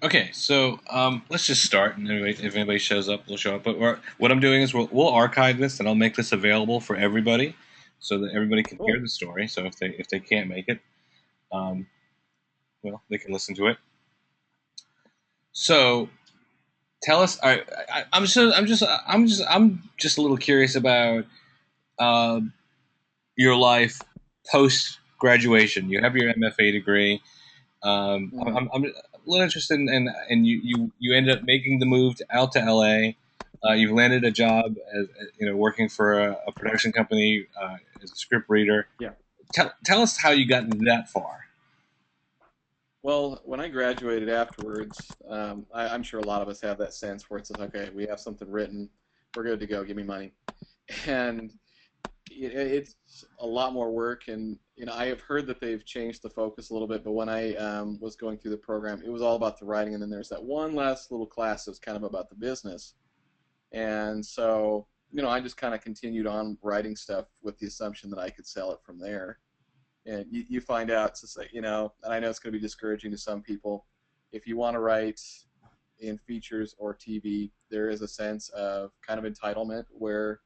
Okay, so let's just start, and if anybody shows up, they'll show up. But what I'm doing is we'll archive this, and I'll make this available for everybody, so that everybody can hear Cool. the story. So if they can't make it, um, well, they can listen to it. So tell us. I'm just a little curious about uh, your life post graduation. You have your MFA degree. Mhm. I'm a little interested in you ended up making the move out to LA. You've landed a job as working for a production company as a script reader. Yeah. Tell us how you got that far. Well, when I graduated afterwards, I'm sure a lot of us have that sense where it's like, okay, we have something written, we're good to go, give me money. And it's a lot more work. And I have heard that they've changed the focus a little bit. But when I was going through the program, it was all about the writing, and then there's that one last little class that's kind of about the business. And so, I just kind of continued on writing stuff with the assumption that I could sell it from there. And you find out, it's just like, and I know it's going to be discouraging to some people. If you want to write in features or TV, there is a sense of kind of entitlement where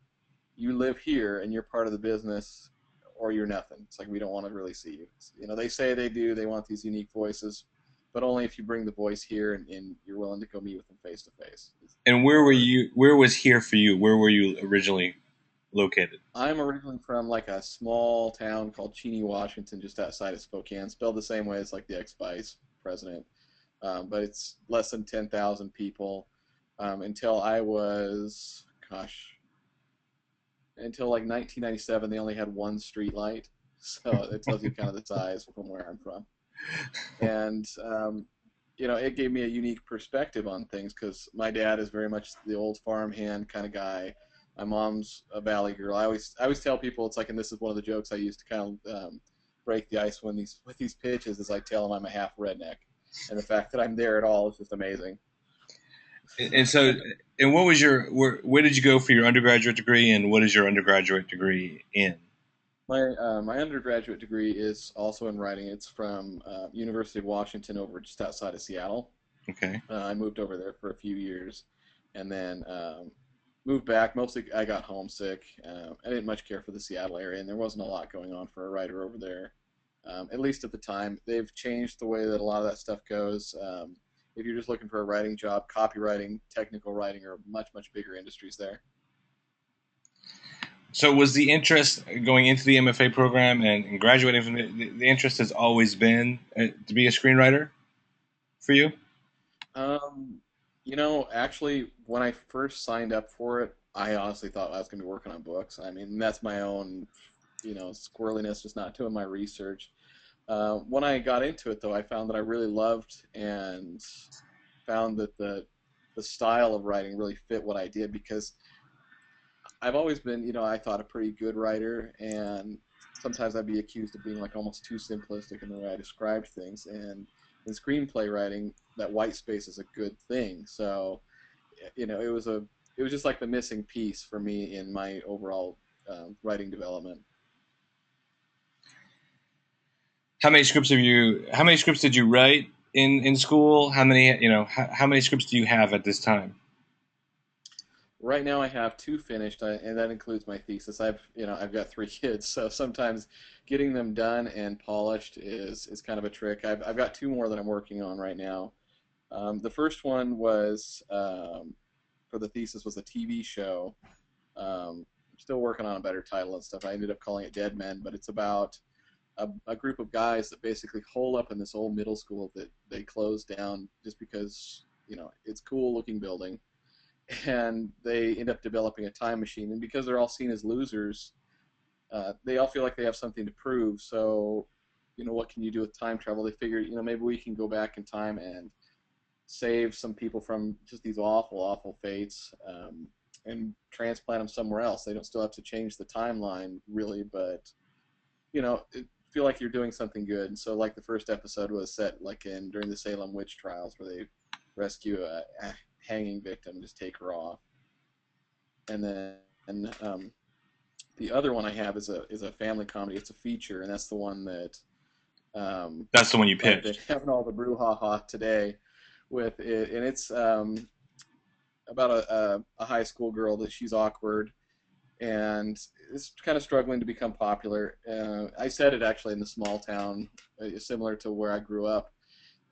you live here and you're part of the business, or you're nothing. It's like, we don't want to really see you. They say they want these unique voices, but only if you bring the voice here, and you're willing to go meet with them face to face. And where were Or you? Where was here for you? Where were you originally located? I'm originally from like a small town called Cheney, Washington, just outside of Spokane, spelled the same way as like the ex-vice president. But it's less than 10,000 people. Until I was, gosh, until like 1997, they only had one street light. So it tells you kind of the size from where I'm from. And, it gave me a unique perspective on things because my dad is very much the old farmhand kind of guy. My mom's a valley girl. I always tell people it's like, and this is one of the jokes I use to kind of break the ice when these with these pitches, is I tell them I'm a half redneck, and the fact that I'm there at all is just amazing. And so, and what was where did you go for your undergraduate degree, and what is your undergraduate degree in? My undergraduate degree is also in writing. It's from University of Washington, over just outside of Seattle. Okay. I moved over there for a few years, and then moved back. Mostly, I got homesick. I didn't much care for the Seattle area, and there wasn't a lot going on for a writer over there. At least at the time, they've changed the way that a lot of that stuff goes. If you're just looking for a writing job, copywriting, technical writing are much bigger industries there. So was the interest going into the MFA program and graduating from the interest has always been to be a screenwriter for you? Um, actually, when I first signed up for it, I honestly thought I was going to be working on books. I mean, that's my own, squirreliness, just not doing my research. When I got into it, though, I found that I really loved and found that the style of writing really fit what I did, because I've always been, I thought a pretty good writer, and sometimes I'd be accused of being like almost too simplistic in the way I described things. And in screenplay writing, that white space is a good thing. So, it was just like the missing piece for me in my overall writing development. How many scripts did you write in school? How many, how many scripts do you have at this time? Right now, I have two finished, and that includes my thesis. I've got three kids, so sometimes getting them done and polished is kind of a trick. I've got two more that I'm working on right now. The first one was for the thesis was a TV show. I'm still working on a better title and stuff. I ended up calling it Dead Men, but it's about a group of guys that basically hole up in this old middle school that they closed down just because it's a cool looking building, and they end up developing a time machine. And because they're all seen as losers, they all feel like they have something to prove. So, what can you do with time travel? They figure, maybe we can go back in time and save some people from just these awful fates, and transplant them somewhere else. They don't still have to change the timeline really, but feel like you're doing something good. And so, like, the first episode was set like in during the Salem witch trials, where they rescue a hanging victim and just take her off. And then the other one I have is a family comedy. It's a feature, and that's the one that That's the one you I've been pitched. having all the brouhaha today, with it, and it's about a high school girl that she's awkward and is kind of struggling to become popular. I said it actually in the small town, similar to where I grew up.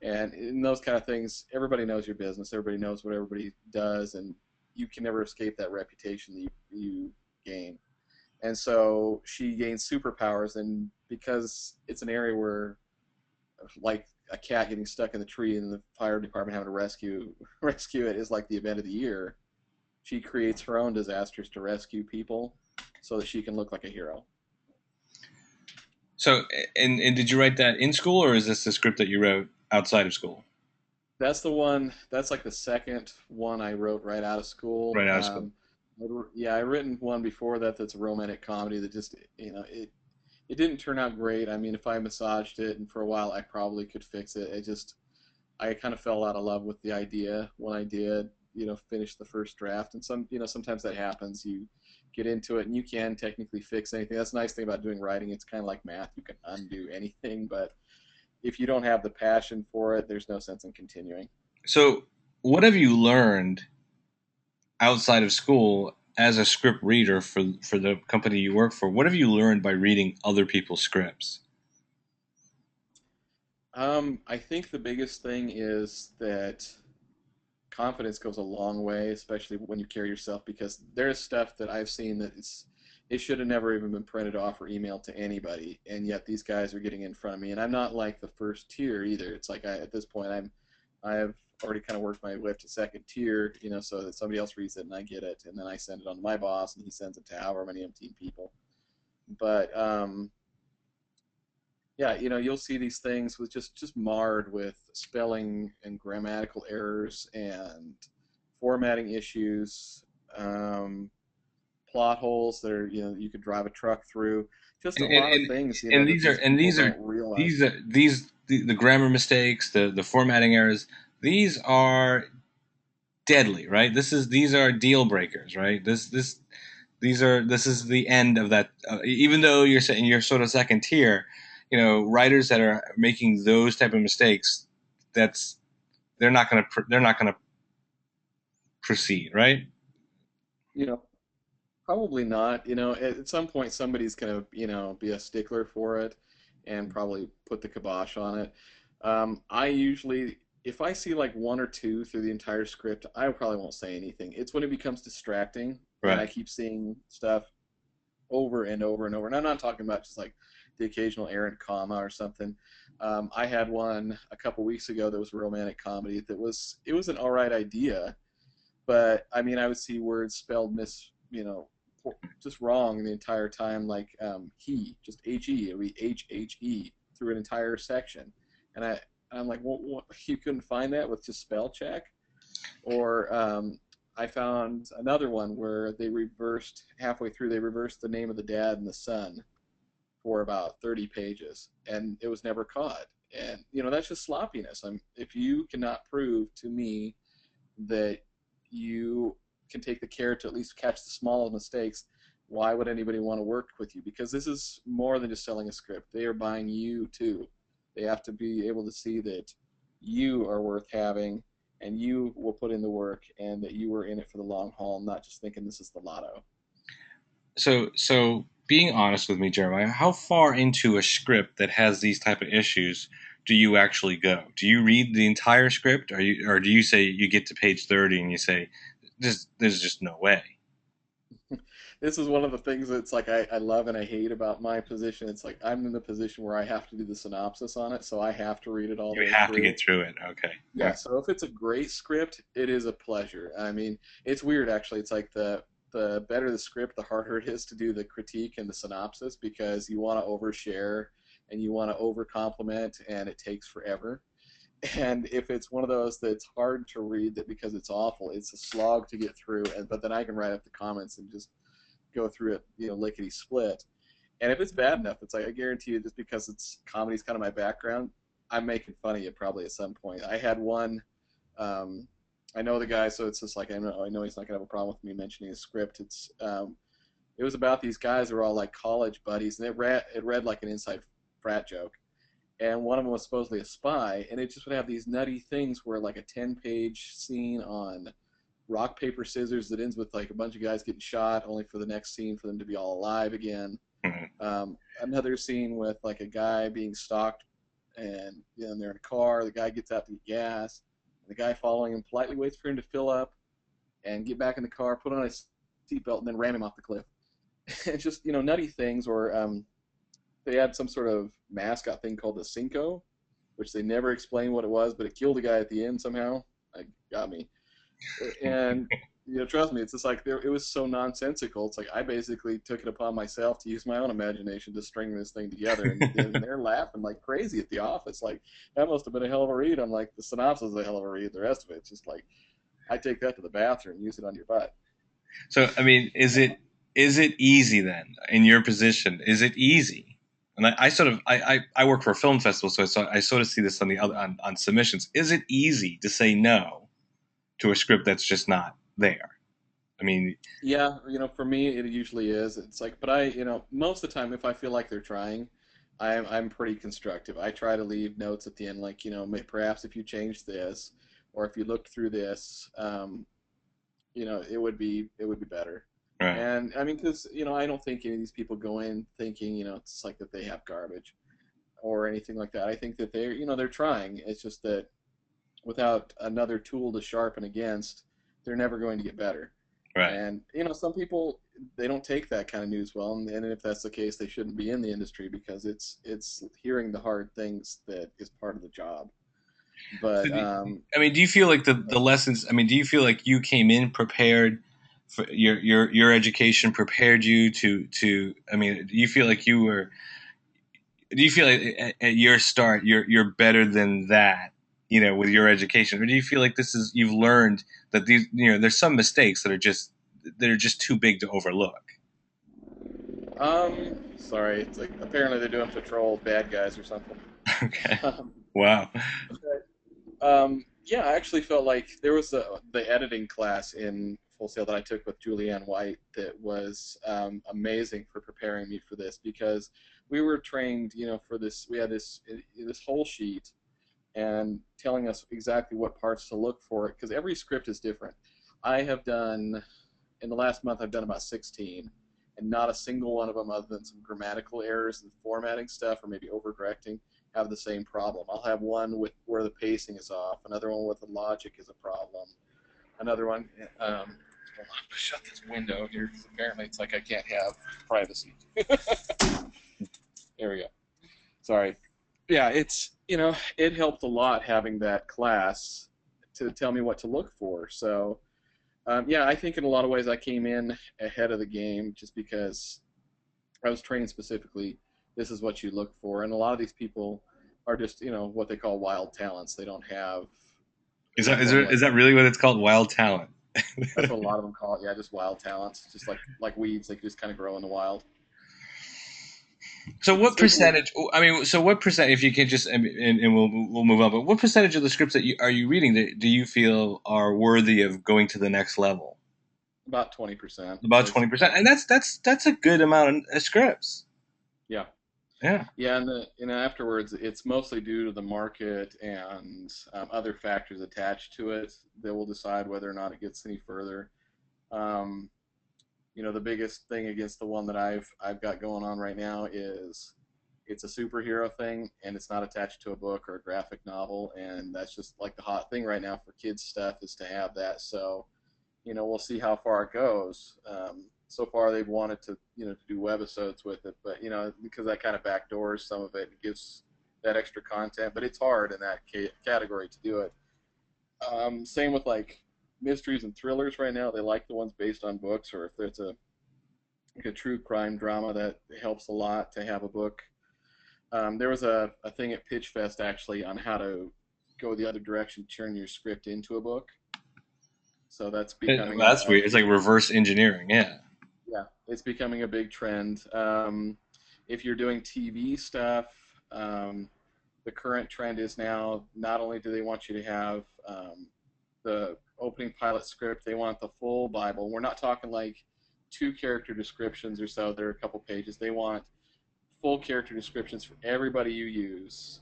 And in those kind of things, everybody knows your business. Everybody knows what everybody does, and you can never escape that reputation that you gain. And so she gains superpowers, and because it's an area where, like a cat getting stuck in the tree and the fire department having to rescue it is like the event of the year, she creates her own disasters to rescue people so that she can look like a hero. So, and did you write that in school, or is this the script that you wrote outside of school? That's the one. That's like the second one I wrote right out of school. Right out of school. Yeah, I written one before that. That's a romantic comedy that just it didn't turn out great. I mean, if I massaged it and for a while, I probably could fix it. I kind of fell out of love with the idea when I did, finish the first draft. And sometimes that happens. You get into it and you can technically fix anything. That's the nice thing about doing writing. It's kind of like math. You can undo anything, but if you don't have the passion for it, there's no sense in continuing. So, what have you learned outside of school as a script reader for the company you work for? What have you learned by reading other people's scripts? I think the biggest thing is that confidence goes a long way, especially when you carry yourself, because there's stuff that I've seen that it should have never even been printed off or emailed to anybody, and yet these guys are getting in front of me, and I'm not like the first tier either. It's like at this point I have already kind of worked my way up to second tier, so that somebody else reads it and I get it, and then I send it on to my boss, and he sends it to however many umpteen people. But yeah, you'll see these things with just marred with spelling and grammatical errors and formatting issues, plot holes that are, you could drive a truck through. Just a And and, lot of and, things, and that these are these and people these are don't realize. these are the grammar mistakes, the formatting errors. These are deadly, right? These are deal breakers, right? This is the end of that. Even though you're saying you're sort of second tier, writers that are making those type of mistakes, that's they're not gonna proceed, right? You know, Probably not. At some point somebody's gonna, be a stickler for it and probably put the kibosh on it. I usually, if I see like one or two through the entire script, I probably won't say anything. It's when it becomes distracting and I Right. keep seeing stuff over and over and over. And I'm not talking about just like the occasional errant comma or something. I had one a couple weeks ago that was a romantic comedy it was an all right idea, but I mean I would see words spelled just wrong the entire time, like he, just he, it would be HHE through an entire section, and I'm like, well, what, you couldn't find that with just spell check, or I found another one where they reversed halfway through. They reversed the name of the dad and the son for about 30 pages, and it was never caught. And that's just sloppiness. If you cannot prove to me that you can take the care to at least catch the small mistakes, why would anybody want to work with you? Because this is more than just selling a script. They are buying you too. They have to be able to see that you are worth having and you will put in the work and that you were in it for the long haul, not just thinking this is the lotto. So being honest with me, Jeremiah, how far into a script that has these type of issues do you actually go? Do you read the entire script, or do you say you get to page 30 and you say, there's just no way. This is one of the things that's like I love and I hate about my position. It's like I'm in the position where I have to do the synopsis on it, so I have to read it all the You way have to through. get through it. Okay. Yeah, so if it's a great script, it is a pleasure. I mean, it's weird actually. It's like the better the script, the harder it is to do the critique and the synopsis because you want to overshare and you want to over compliment and it takes forever. And if it's one of those that's hard to read that because it's awful, it's a slog to get through. And but then I can write up the comments and just go through it, lickety split. And if it's bad enough, it's like I guarantee you, just because it's comedy's kind of my background, I'm making fun of you probably at some point. I had one. Um, I know the guy, so it's just like I know he's not gonna have a problem with me mentioning his script. It was about these guys who are all like college buddies, and it read like an inside frat joke. and one of them was supposedly a spy, and it just would have these nutty things where like a 10-page scene on rock paper scissors that ends with like a bunch of guys getting shot, only for the next scene for them to be all alive again. Mhm. Another scene with like a guy being stalked, and they're in a car. The guy gets out to get gas. And the guy following him politely waits for him to fill up and get back in the car, put on his seatbelt, and then ram him off the cliff. It's just nutty things. Or they had some sort of mascot thing called the Cinco, which they never explained what it was, but it killed a guy at the end somehow. Like, got me. And trust me, it's just like it was so nonsensical. It's like I basically took it upon myself to use my own imagination to string this thing together, and they're laughing like crazy at the office. Like, that must have been a hell of a read. I'm like, the synopsis is a hell of a read. The rest of it's just like, I take that to the bathroom, use it on your butt. So, I mean, is it easy then in your position? Is it easy? And I sort of I work for a film festival, so I sort of see this on the other on submissions. Is it easy to say no to a script that's just not there? I mean, Yeah, for me it usually is. It's like, but most of the time if I feel like they're trying, I'm pretty constructive. I try to leave notes at the end, like, perhaps if you change this, or if you looked through this, it would be better. right, And I mean, because I don't think any of these people go in thinking it's like that they have garbage or anything like that. I think that they're trying. It's just that without another tool to sharpen against, they're never going to get better. right. And some people, they don't take that kind of news well, and if that's the case, they shouldn't be in the industry, because it's hearing the hard things that is part of the job. So But I mean, do you feel like the lessons? I mean, do you feel like you came in prepared for your education prepared you to? I mean, do you feel like you were? Do you feel like at your start you're better than that? With your education, or do you feel like this is you've learned that these there's some mistakes that are just too big to overlook? sorry, it's like apparently they're doing patrol bad guys or something. Okay. Um, Wow. yeah, I actually felt like there was the editing class in Full Sail that I took with Julianne White that was amazing for preparing me for this, because we were trained, for this. We had this whole sheet and telling us exactly what parts to look for, because every script is different. I have done in the last month, I've done about 16, and not a single one of them, other than some grammatical errors and formatting stuff, or maybe over directing, have the same problem. I'll have one with where the pacing is off, another one with the logic is a problem, another one. Hold on, shut this window here, because apparently it's like I can't have privacy. There we go. Sorry. Yeah, it helped a lot having that class to tell me what to look for. So yeah, I think in a lot of ways I came in ahead of the game, just because I was trained specifically. This is what you look for, and a lot of these people are just what they call wild talents. They don't have Is that is, there, formula. is that really what it's called? Wild talent. That's what a lot of them call it. Yeah, just wild talents, just like weeds. They just kind of grow in the wild. So Because what there's a percentage? I mean, so what percent? If you could just and we'll move on. But what percentage of the scripts that are you reading that do you feel are worthy of going to the next level? about 20%. About There's 20%, and that's a good amount of scripts. Yeah. Yeah. Yeah, and afterwards, it's mostly due to the market and other factors attached to it that will decide whether or not it gets any further. Um, the biggest thing against the one that I've got going on right now is it's a superhero thing, and it's not attached to a book or a graphic novel, and that's just like the hot thing right now for kids stuff, is to have that. So we'll see how far it goes. So far, they've wanted to do webisodes with it, but because that kind of backdoors some of it, gives that extra content. But it's hard in that category to do it. Same with like mysteries and thrillers right now. They like the ones based on books, or if there's like a true crime drama, that helps a lot to have a book. There was a thing at Pitchfest actually on how to go the other direction, turn your script into a book. So that's becoming That's weird. It's like reverse engineering. Yeah. yeah, it's becoming a big trend. If you're doing TV stuff, um, the current trend is now not only do they want you to have the opening pilot script, they want the full Bible. We're not talking like two character descriptions or so. They're a couple pages. They want full character descriptions for everybody you use.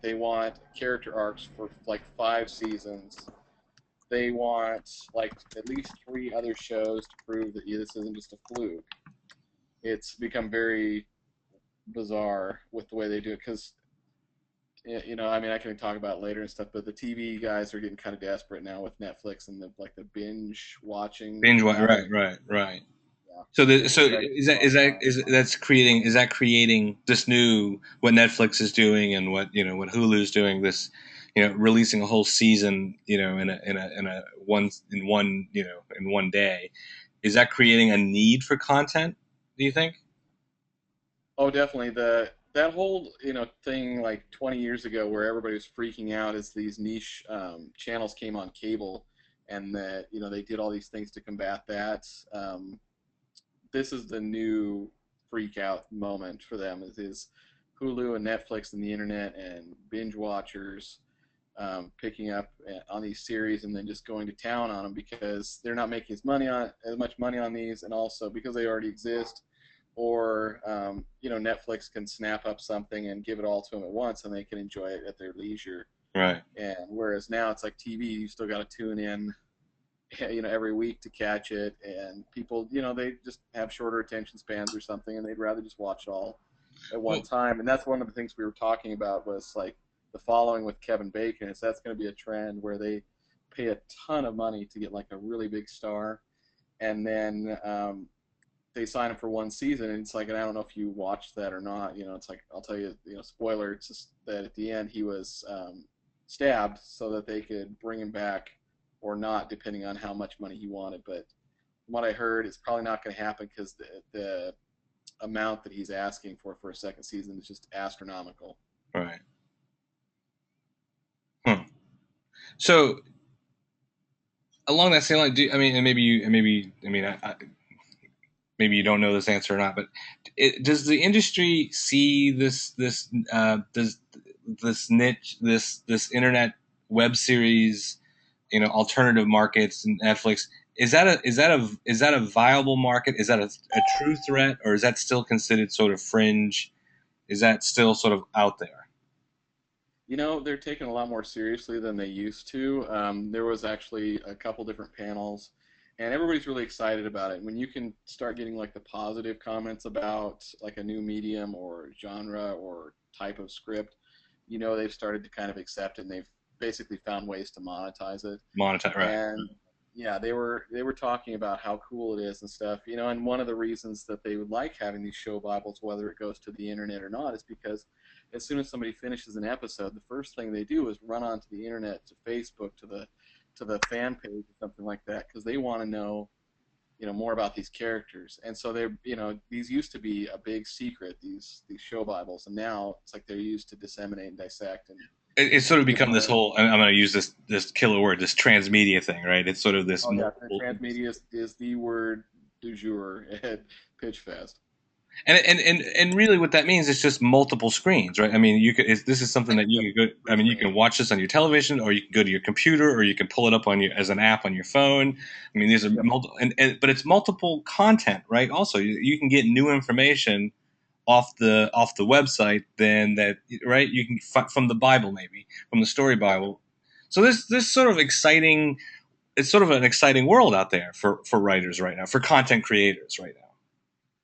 They want character arcs for like 5 seasons. They want like at least 3 other shows to prove that this isn't just a fluke. It's become very bizarre with the way they do it because I mean, I can talk about it later and stuff, but the TV guys are getting kind of desperate now with Netflix and the binge watching Binge watch, right, habit. right, right. Yeah, So it's dragging a lot of time. is that creating this new what Netflix is doing and what what Hulu's doing, this releasing a whole season in one day, is that creating a need for content, do you think? Oh, definitely. That whole thing like 20 years ago where everybody was freaking out as these niche channels came on cable, and that they did all these things to combat that. This is the new freak out moment for them. Is Hulu and Netflix and the internet and binge watchers picking up on these series and then just going to town on them because they're not making as much money on these, and also because they already exist, or Netflix can snap up something and give it all to them at once, and they can enjoy it at their leisure. Right. And whereas now it's like TV, you still got to tune in, every week to catch it, and people, they just have shorter attention spans or something, and they'd rather just watch it all at one Well, time. And that's one of the things we were talking about was like the following with Kevin Bacon is that's going to be a trend where they pay a ton of money to get like a really big star, and then they sign him for one season, and it's like, and I don't know if you watched that or not. It's like I'll tell you, spoiler. It's just that at the end he was stabbed so that they could bring him back or not, depending on how much money he wanted. But from what I heard, it's probably not going to happen because the amount that he's asking for a second season is just astronomical. right. Hmm. So along that same line, I mean, and maybe I mean, maybe you don't know this answer or not, but does the industry see does this niche, this internet web series, alternative markets and Netflix, is that a viable market? Is that a true threat, or is that still considered sort of fringe? Is that still sort of out there? They're taken a lot more seriously than they used to. There was actually a couple different panels, and everybody's really excited about it. When you can start getting like the positive comments about like a new medium or genre or type of script, they've started to kind of accept it, and they've basically found ways to monetize it. Monetize, right? And yeah, they were talking about how cool it is and stuff. And one of the reasons that they would like having these show bibles, whether it goes to the internet or not, is because as soon as somebody finishes an episode, the first thing they do is run onto the internet, to Facebook, to the fan page or something like that, because they want to know more about these characters. And so they're these used to be a big secret, these show bibles, and now it's like they're used to disseminate and dissect and It's sort of give become this away. whole. I'm going to use this killer word, this transmedia thing, right? It's sort of this Oh yeah, multiple, transmedia is the word du jour at Pitchfest. and really what that means is just multiple screens, right? I mean, this is something that Yep, you can go. I three mean, you can screens. watch this on your television, or you can go to your computer, or you can pull it up on your as an app on your phone. I mean, these are Yep. multiple, but it's multiple content, right? Also, you can get new information off the website than that, right? You can from the Bible, maybe from the story Yep. Bible. So this sort of exciting. It's sort of an exciting world out there for writers right now, for content creators right now.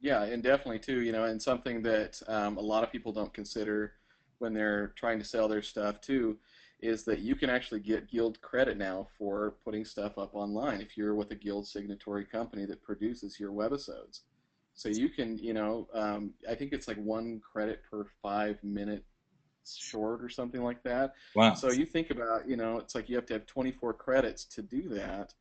Yeah, and definitely too, and something that a lot of people don't consider when they're trying to sell their stuff too, is that you can actually get guild credit now for putting stuff up online if you're with a guild signatory company that produces your webisodes. So you can, I think it's like 1 credit per 5 minute short or something like that. Wow. So you think about, it's like you have to have 24 credits to do that.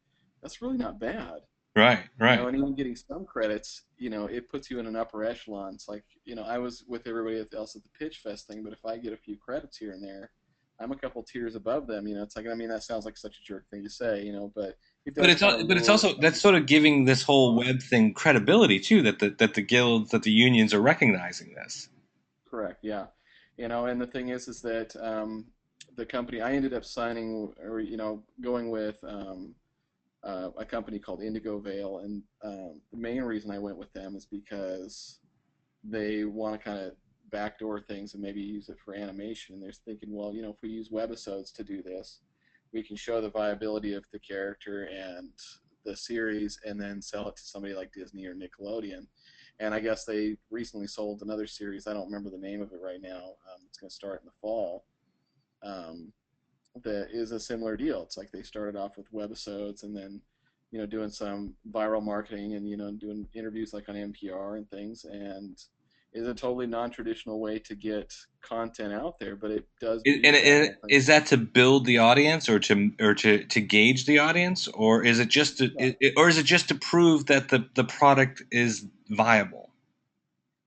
That's really not bad. Right. Right. And even getting some credits, it puts you in an upper echelon. It's like, I was with everybody else at the Pitch Fest thing, but if I get a few credits here and there, I'm a couple tiers above them. It's like, I mean, that sounds like such a jerk thing to say, but it does kind of But it's lure also some that's sort people of giving this whole on. web thing credibility too. That the guilds, that the unions are recognizing this. Correct, yeah. And the thing is that the company I ended up signing, or going with a company called Indigo Veil, and the main reason I went with them is because they want to kind of backdoor things and maybe use it for animation. And they're thinking, well, if we use webisodes to do this, we can show the viability of the character and the series, and then sell it to somebody like Disney or Nickelodeon. And I guess they recently sold another series. I don't remember the name of it right now. It's going to start in the fall. Um, that is a similar deal. It's like they started off with webisodes and then, doing some viral marketing and, doing interviews like on NPR and things. And is a totally non-traditional way to get content out there, but it does And beat that. I think. is that to build the audience, or to gauge the audience, or is it just or is it just to prove that the product is viable?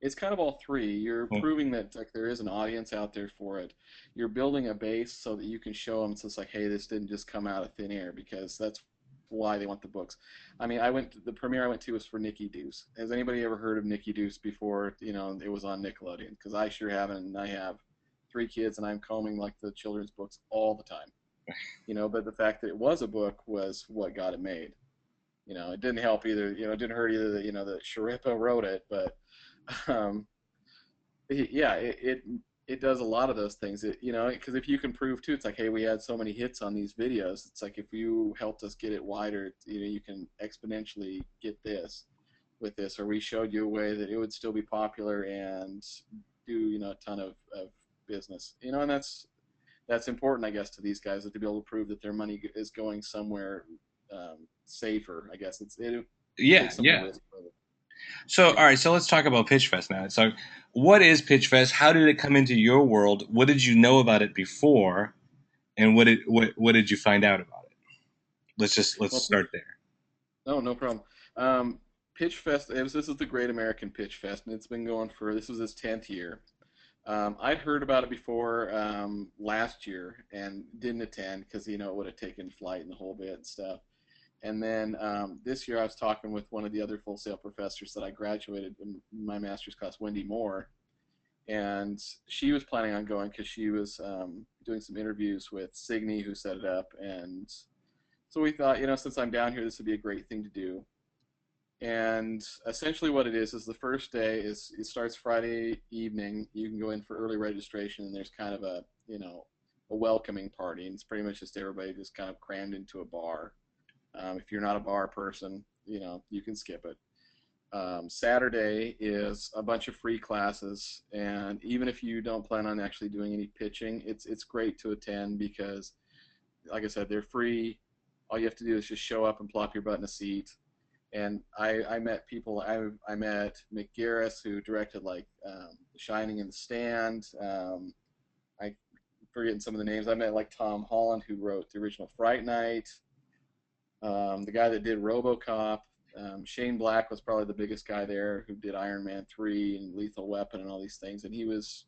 It's kind of all three. You're Well, proving that like there is an audience out there for it. You're building a base so that you can show them. So it's like, hey, this didn't just come out of thin air, because that's why they want the books. I mean, the premiere I went to was for Nikki Deuce. Has anybody ever heard of Nikki Deuce before? It was on Nickelodeon, because I sure haven't, and I have three kids, and I'm combing like the children's books all the time. But the fact that it was a book was what got it made. It didn't help either. It didn't hurt either that that Sharippa wrote it, but um, yeah, it does a lot of those things. Because if you can prove too, it's like, hey, we had so many hits on these videos. It's like if you helped us get it wider, you can exponentially get this with this, or we showed you a way that it would still be popular and do a ton of business. And that's important, I guess, to these guys, to be able to prove that their money is going somewhere safer. I guess it yeah, takes some of the yeah. risk for it. So, all right, so let's talk about Pitchfest now. So, what is Pitchfest? How did it come into your world? What did you know about it before, and what did you find out about it? Let's Well, start there. no, no problem. Um, Pitch Fest. This is the Great American Pitch Fest, and it's been going for this was its 10th year. I'd heard about it before last year and didn't attend because it would have taken flight and the whole bit and stuff. And then this year I was talking with one of the other Full Sail professors that I graduated in my master's class, Wendy Moore, and she was planning on going because she was doing some interviews with Signe, who set it up, and so we thought, since I'm down here, this would be a great thing to do. And essentially, what it is the first day is it starts Friday evening. You can go in for early registration, and there's kind of a welcoming party, and it's pretty much just everybody just kind of crammed into a bar. If you're not a bar person, you can skip it. Saturday is a bunch of free classes, and even if you don't plan on actually doing any pitching, it's great to attend because, like I said, they're free. All you have to do is just show up and plop your butt in a seat. And I met people. I met Mick Garris, who directed like Shining in the Stand. I forgetting some of the names. I met like Tom Holland, who wrote the original Fright Night. The guy that did RoboCop. Shane Black was probably the biggest guy there, who did Iron Man 3 and Lethal Weapon and all these things. And he was,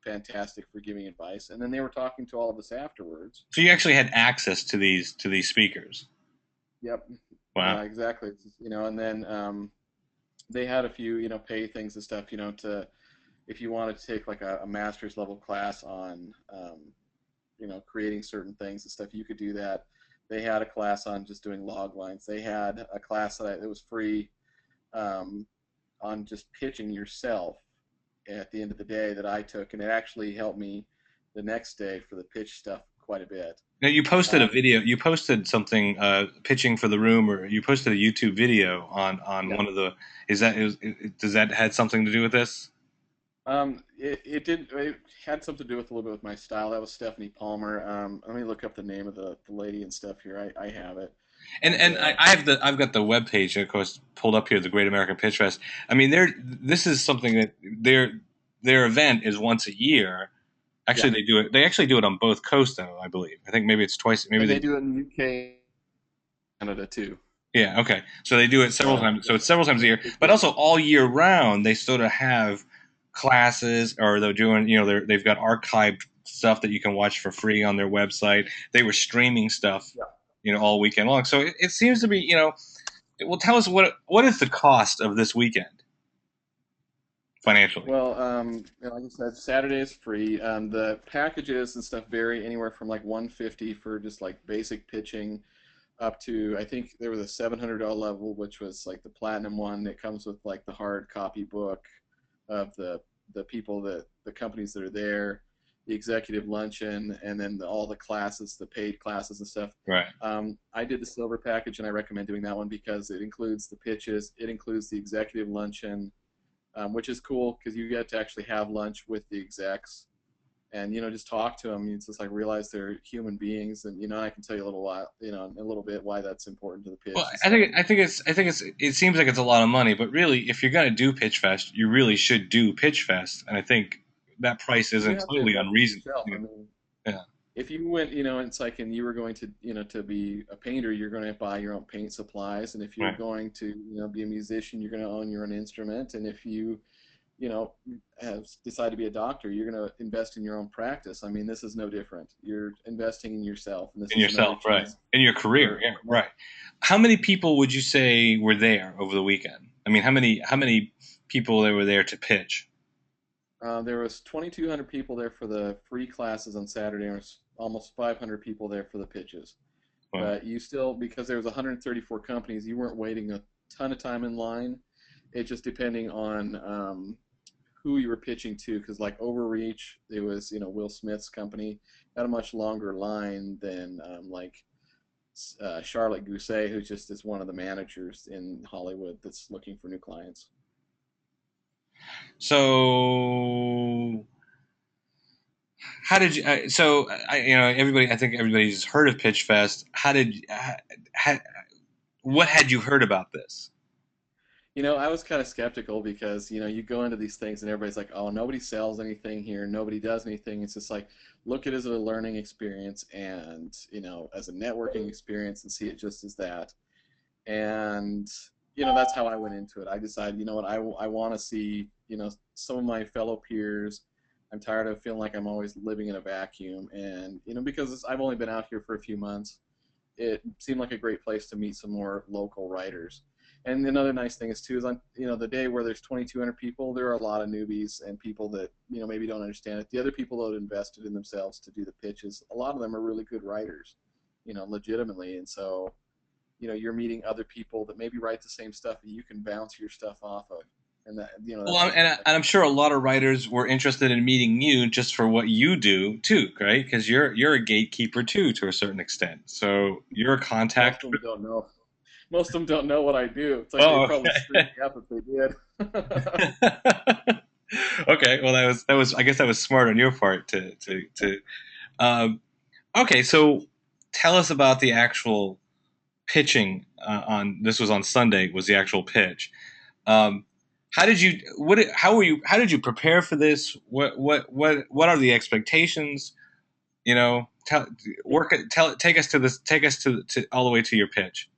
fantastic for giving advice. And then they were talking to all of us afterwards. So you actually had access to these speakers. Yep. Wow. Yeah, exactly. And then they had a few, pay things and stuff, to if you wanted to take like a master's level class on, creating certain things and stuff, you could do that. They had a class on just doing log lines. They had a class that was free on just pitching yourself at the end of the day that I took, and it actually helped me the next day for the pitch stuff quite a bit. Now you posted a Um, video. You posted something pitching for the room, or you posted a YouTube video on yeah. one of the. Does that had something to do with this? It did. It had something to do with a little bit with my style. That was Stephanie Palmer. Let me look up the name of the lady and stuff here. I have it. And The I've got the web page, of course, pulled up here. The Great American Pitch Fest. I mean, this is something that their event is once a year. Yeah, Actually, they do it. They actually do it on both coasts, though. I believe. I think maybe it's twice. Maybe and they they. do it in UK, Canada too. Yeah. Okay. So they do it several times. So Yeah, it's several times a year, it's but good. also all year round. They sort of have classes, or they're doing. They've got archived stuff that you can watch for free on their website. They were streaming stuff, Yeah. all weekend long. So it seems to be. Well, tell us what is the cost of this weekend financially? Well, like I said, Saturday is free. The packages and stuff vary anywhere from like 150 for just like basic pitching up to I think there was a $700 level, which was like the platinum one. It comes with like the hard copy book of the the people that the companies that are there, the executive luncheon, and then all the classes, the paid classes and stuff. Right. I did the silver package, and I recommend doing that one because it includes the pitches, it includes the executive luncheon, which is cool because you get to actually have lunch with the execs and just talk to them. It's just like realize they're human beings, and I can tell you a little while, a little bit why that's important to the Well, pitch and I stuff. think it seems like it's a lot of money, but really, if you're gonna do Pitch Fest, you really should do Pitch Fest, and I think that price You isn't have to totally invest in unreasonable. yourself. I mean, Yeah. if you went, it's like, and you were going to, to be a painter, you're going to buy your own paint supplies, and if you're Right. going to, be a musician, you're going to own your own instrument, and if you, you know, have decide to be a doctor, you're going to invest in your own practice. I mean, this is no different. You're investing in yourself, and this In is another yourself, right? chance In your career, for. yeah, right. How many people would you say were there over the weekend? I mean, how many people there were there to pitch? There was 2,200 people there for the free classes on Saturday, and there was almost 500 people there for the pitches. Wow. But you still, because there was 134 companies, you weren't waiting a ton of time in line. It just depending on who you were pitching to, because like Overreach, it was Will Smith's company, had a much longer line than Charlotte Gousset, who just is one of the managers in Hollywood that's looking for new clients. So how did you? Everybody. I think everybody's heard of Pitch Fest. What had you heard about this? I was kind of skeptical because, you go into these things and everybody's like, oh, nobody sells anything here, nobody does anything. It's just like, look at it as a learning experience and, as a networking experience and see it just as that. And, that's how I went into it. I decided, you know what, I want to see, some of my fellow peers. I'm tired of feeling like I'm always living in a vacuum. And, because I've only been out here for a few months, it seemed like a great place to meet some more local writers. And another nice thing is too is on the day where there's 2,200 people, there are a lot of newbies and people that maybe don't understand it. The other people that have invested in themselves to do the pitches, a lot of them are really good writers, legitimately. And so you're meeting other people that maybe write the same stuff that you can bounce your stuff off of, and that Well, that's I'm sure a lot of writers were interested in meeting you just for what you do too, right? Because you're a gatekeeper too, to a certain extent. So you're a most contact. of them don't know. Most of them don't know what I do. It's like they'd Oh, probably screw me up if they did. okay. Well, that was. I guess that was smart on your part to. Um, okay, so tell us about the actual pitching on. This was on Sunday. Was the actual pitch? Um, how did you? What? How were you? How did you prepare for this? What are the expectations? Tell work. Tell take us to this. Take us to all the way to your pitch.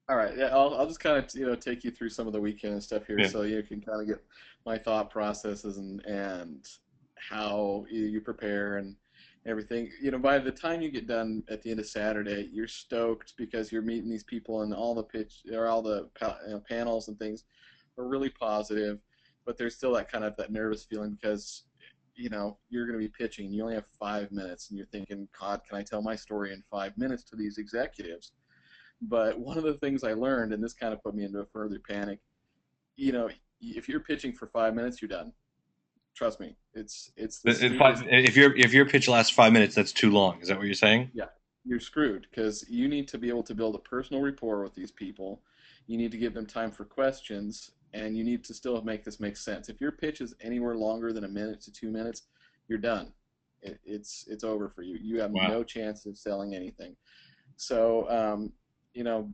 All right, yeah, I'll just kind of take you through some of the weekend and stuff here, Yeah. so you can kind of get my thought processes and how you prepare and everything. By the time you get done at the end of Saturday, you're stoked because you're meeting these people and all the pitch or all the panels and things are really positive, but there's still that nervous feeling because you're going to be pitching and you only have 5 minutes and you're thinking, God, can I tell my story in 5 minutes to these executives? But one of the things I learned, and this kind of put me into a further panic, if you're pitching for 5 minutes, you're done. Trust me, it's the stupidest. If your pitch lasts 5 minutes, that's too long. Is that what you're saying? Yeah, you're screwed because you need to be able to build a personal rapport with these people. You need to give them time for questions, and you need to still make this make sense. If your pitch is anywhere longer than a minute to 2 minutes, you're done. It's over for you. You have Wow. no chance of selling anything. So, you know,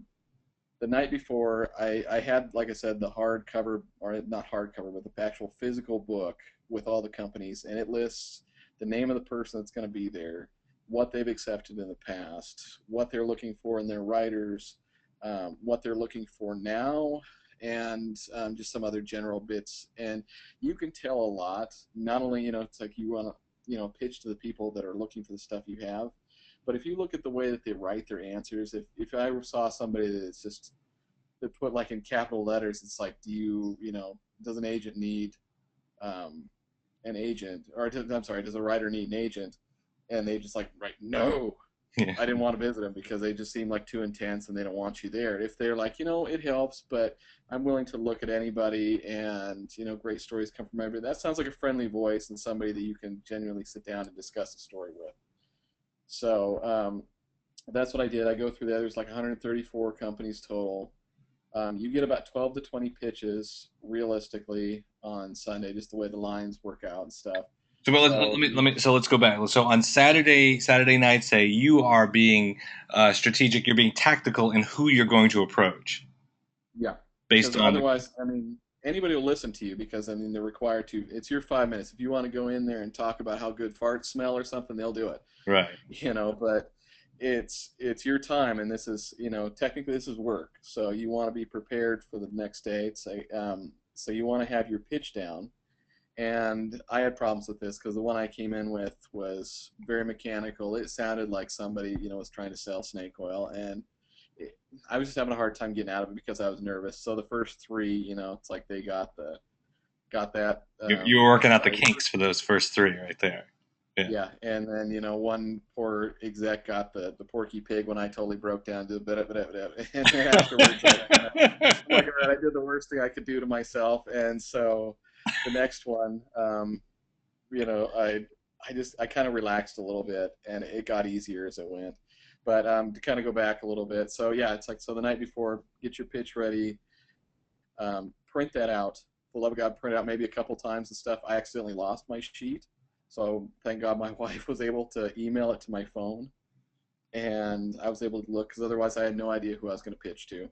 the night before, I had, like I said, the hardcover, or not hardcover, but the actual physical book with all the companies, and it lists the name of the person that's going to be there, what they've accepted in the past, what they're looking for in their writers, what they're looking for now, and just some other general bits. And you can tell a lot. Not only, it's like you want to, pitch to the people that are looking for the stuff you have, but if you look at the way that they write their answers, if I ever saw somebody that's just they put like in capital letters, it's like, does an agent need um, an agent, or I'm sorry, does a writer need an agent? And they just like write no. Yeah. I didn't want to visit them because they just seem like too intense and they don't want you there. If they're like, it helps, but I'm willing to look at anybody and, great stories come from everybody. That sounds like a friendly voice and somebody that you can genuinely sit down and discuss a story with. So that's what I did. I go through there. There's like 134 companies total. You get about 12 to 20 pitches realistically on Sunday, just the way the lines work out and stuff. So, well, So so let's go back. So on Saturday night, say you are being strategic, you're being tactical in who you're going to approach yeah, based because on the. otherwise, anybody will listen to you because they're required to. It's your 5 minutes. If you want to go in there and talk about how good farts smell or something, they'll do it. Right. But it's your time, and this is technically this is work. So you want to be prepared for the next day. So you want to have your pitch down. And I had problems with this because the one I came in with was very mechanical. It sounded like somebody, was trying to sell snake oil, and I was just having a hard time getting out of it because I was nervous. So the first three, it's like they got that. You're working out the Sorry. kinks for those first three right there. Yeah. Yeah, and then one poor exec got the Porky Pig when I totally broke down to a bit of it, and then afterwards I'm like, all right, I did the worst thing I could do to myself, and so the next one, I kind of relaxed a little bit, and it got easier as it went. But to kind of go back a little bit, so yeah, it's like so the night before, get your pitch ready, print that out. For the love of God, print it out maybe a couple times and stuff. I accidentally lost my sheet, so thank God my wife was able to email it to my phone, and I was able to look because otherwise I had no idea who I was going to pitch to.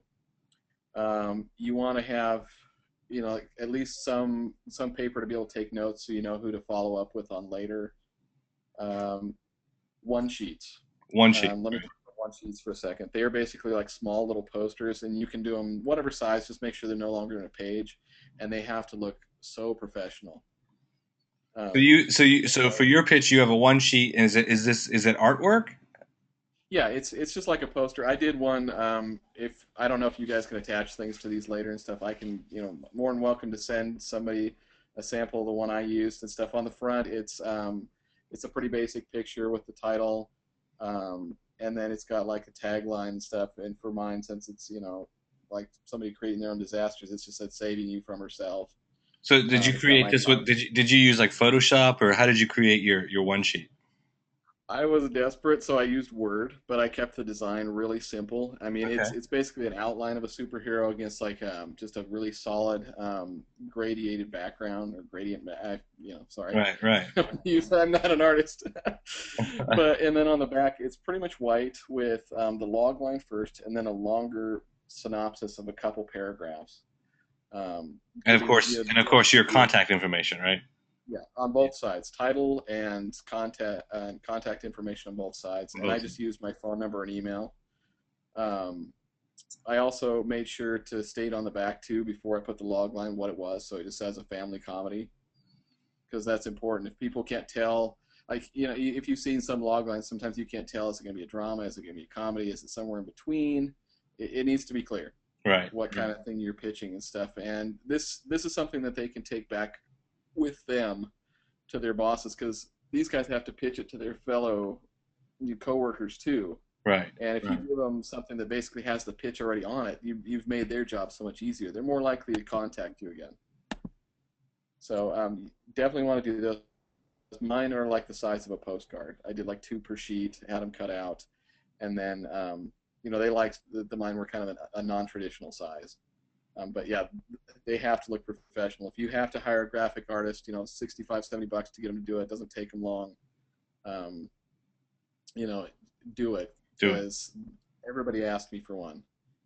You want to have at least some paper to be able to take notes so you know who to follow up with on later. Um, one sheets. One sheet. Let me Right. talk about one sheets for a second. They are basically like small little posters, and you can do them whatever size. Just make sure they're no longer in a page, and they have to look so professional. Um, So for your pitch, you have a one sheet, and is it artwork? Yeah, it's just like a poster. I did one. If I don't know if you guys can attach things to these later and stuff, I can. More than welcome to send somebody a sample of the one I used and stuff. On the front, it's a pretty basic picture with the title, and then it's got like a tagline and stuff. And for mine, since it's like somebody creating their own disasters, it's just said saving you from herself. So did you It's got create my this with did you use like Photoshop, or how did you create your one sheet? I was desperate, so I used Word, but I kept the design really simple. I mean, Okay. it's basically an outline of a superhero against like just a really solid gradiated background or gradient. Sorry, Right, right. I'm not an artist. But and then on the back, it's pretty much white with the log line first, and then a longer synopsis of a couple paragraphs. Giving And of course your contact information, right? yeah, on both sides, title and contact information on both sides. And I Both. just used my phone number and email. Um, I also made sure to state on the back too before I put the log line what it was, so it just says a family comedy because that's important. If people can't tell, like if you've seen some log lines, sometimes you can't tell is it going to be a drama, is it going to be a comedy, is it somewhere in between? It needs to be clear Right. what Right. kind of thing you're pitching and stuff. And this is something that they can take back with them to their bosses because these guys have to pitch it to their fellow coworkers too. Right. And if you Right. give them something that basically has the pitch already on it, you've made their job so much easier. They're more likely to contact you again. So definitely want to do those. Mine are like the size of a postcard. I did like two per sheet, had them cut out, and then they liked the mine were kind of a non-traditional size. But yeah, they have to look professional. If you have to hire a graphic artist, 65, $70 to get them to do it, doesn't take them long. Um, do it Do it. because everybody asked me for one.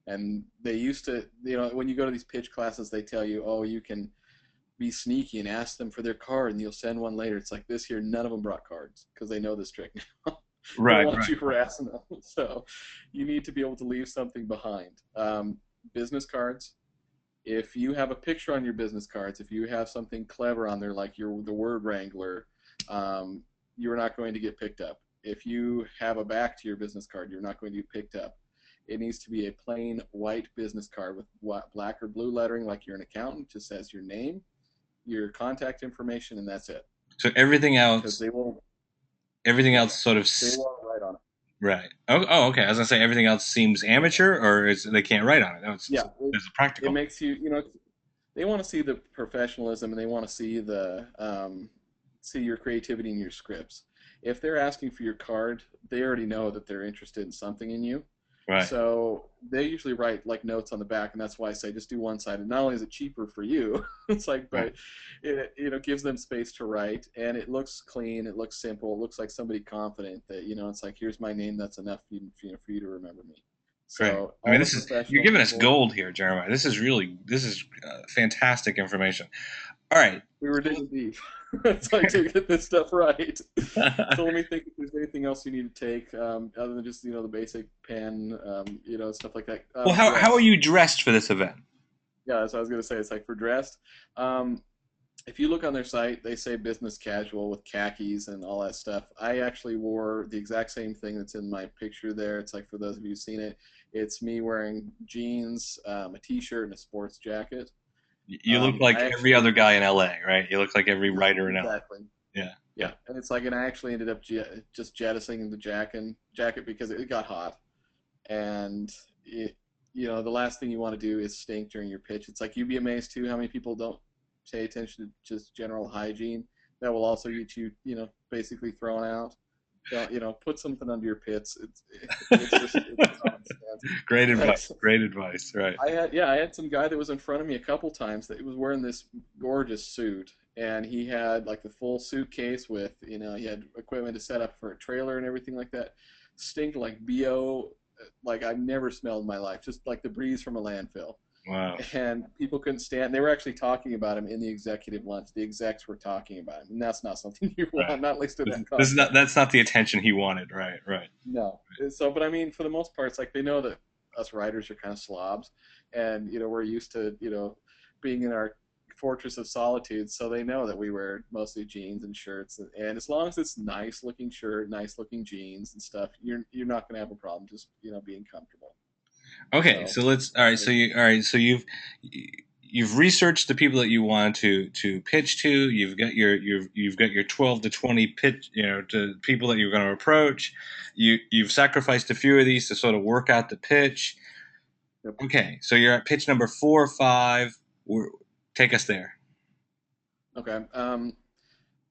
And they used to, when you go to these pitch classes, they tell you, oh, you can be sneaky and ask them for their card and you'll send one later. It's like this year, none of them brought cards because they know this trick now. They don't Right. want Right. you harassing them. So you need to be able to leave something behind. Business cards, if you have a picture on your business cards, if you have something clever on there like you're the word wrangler, you're not going to get picked up. If you have a back to your business card, you're not going to get picked up. It needs to be a plain white business card with black or blue lettering like you're an accountant. Just says your name, your contact information, and that's it. So Because they won't, everything yeah, else sort of they won't write on it. Right. Oh, okay. I was gonna say everything else seems amateur, or is they can't write on it. No, Yeah, there's a it practical. makes you, they want to see the professionalism and they want to see the see your creativity in your scripts. If they're asking for your card, they already know that they're interested in something in you. Right. So they usually write like notes on the back, and that's why I say just do one sided. Not only is it cheaper for you, it's like, Right. but it gives them space to write, and it looks clean, it looks simple, it looks like somebody confident that it's like here's my name, that's enough for you to remember me. Great. So I mean, all the you're professional giving us people, gold here, Jeremiah. This is fantastic information. All right. we were digging deep. It's like to get this stuff right. So let me think if there's anything else you need to take other than just the basic pen, stuff like that. Well, how are Dress. you dressed for this event? Yeah, that's what I was gonna say. It's like for dressed. Um, if you look on their site, they say business casual with khakis and all that stuff. I actually wore the exact same thing that's in my picture there. It's like for those of you who've seen it, it's me wearing jeans, a t-shirt, and a sports jacket. You look like I every actually other guy in LA, right? You look like every writer in LA. exactly. Yeah. Yeah. Yeah, and it's like, and I actually ended up just jettisoning the jacket because it got hot, and it, the last thing you want to do is stink during your pitch. It's like you'd be amazed too how many people don't pay attention to just general hygiene. That will also get you, basically thrown out. Don't, put something under your pits. It's common sense. Great But advice. Great advice. Right. I had some guy that was in front of me a couple times that was wearing this gorgeous suit, and he had like the full suitcase with, he had equipment to set up for a trailer and everything like that. Stinked like bo, like I've never smelled in my life, just like the breeze from a landfill. Wow. And people couldn't stand. They were actually talking about him in the executive lunch. The execs were talking about him, and that's not something you Right. want, not at least in that This is not. context. That's not the attention he wanted. Right. Right. No. So, but I mean, for the most part, it's like they know that us writers are kind of slobs, and we're used to being in our fortress of solitude, so they know that we wear mostly jeans and shirts, and as long as it's nice looking shirt, nice looking jeans and stuff, you're not going to have a problem just being comfortable. Okay, So, so let's. All right, so you've researched the people that you want to pitch to. You've got your 12 to 20 pitch, to people that you're going to approach. You've sacrificed a few of these to sort of work out the pitch. yep. Okay, so you're at pitch number 4 or 5. Take us there. Okay.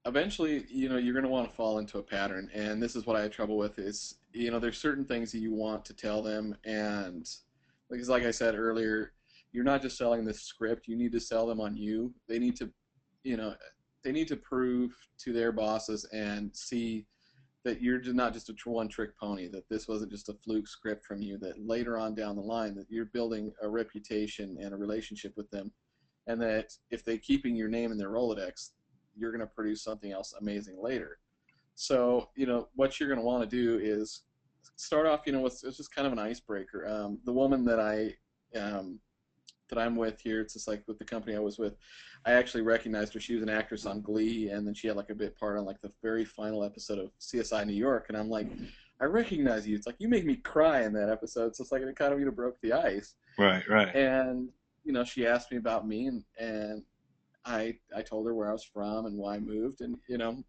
Eventually, you're going to want to fall into a pattern, and this is what I had trouble with is, there's certain things that you want to tell them, and because like I said earlier, you're not just selling the script, you need to sell them on you. You know, they need to prove to their bosses and see that you're just not just a one trick pony, that this wasn't just a fluke script from you, that later on down the line that you're building a reputation and a relationship with them, and that if they keeping your name in their Rolodex, you're going to produce something else amazing later. So, what you're going to want to do is start off, with it's just kind of an icebreaker. The woman um, that I'm with here, it's just like with the company I was with, I actually recognized her. She was an actress on Glee, and then she had like a bit part on like the very final episode of CSI New York, and I'm like, I recognize you. It's like you made me cry in that episode. So it's like it kind of broke the ice. Right, right. And she asked me about me, and I told her where I was from and why I moved, and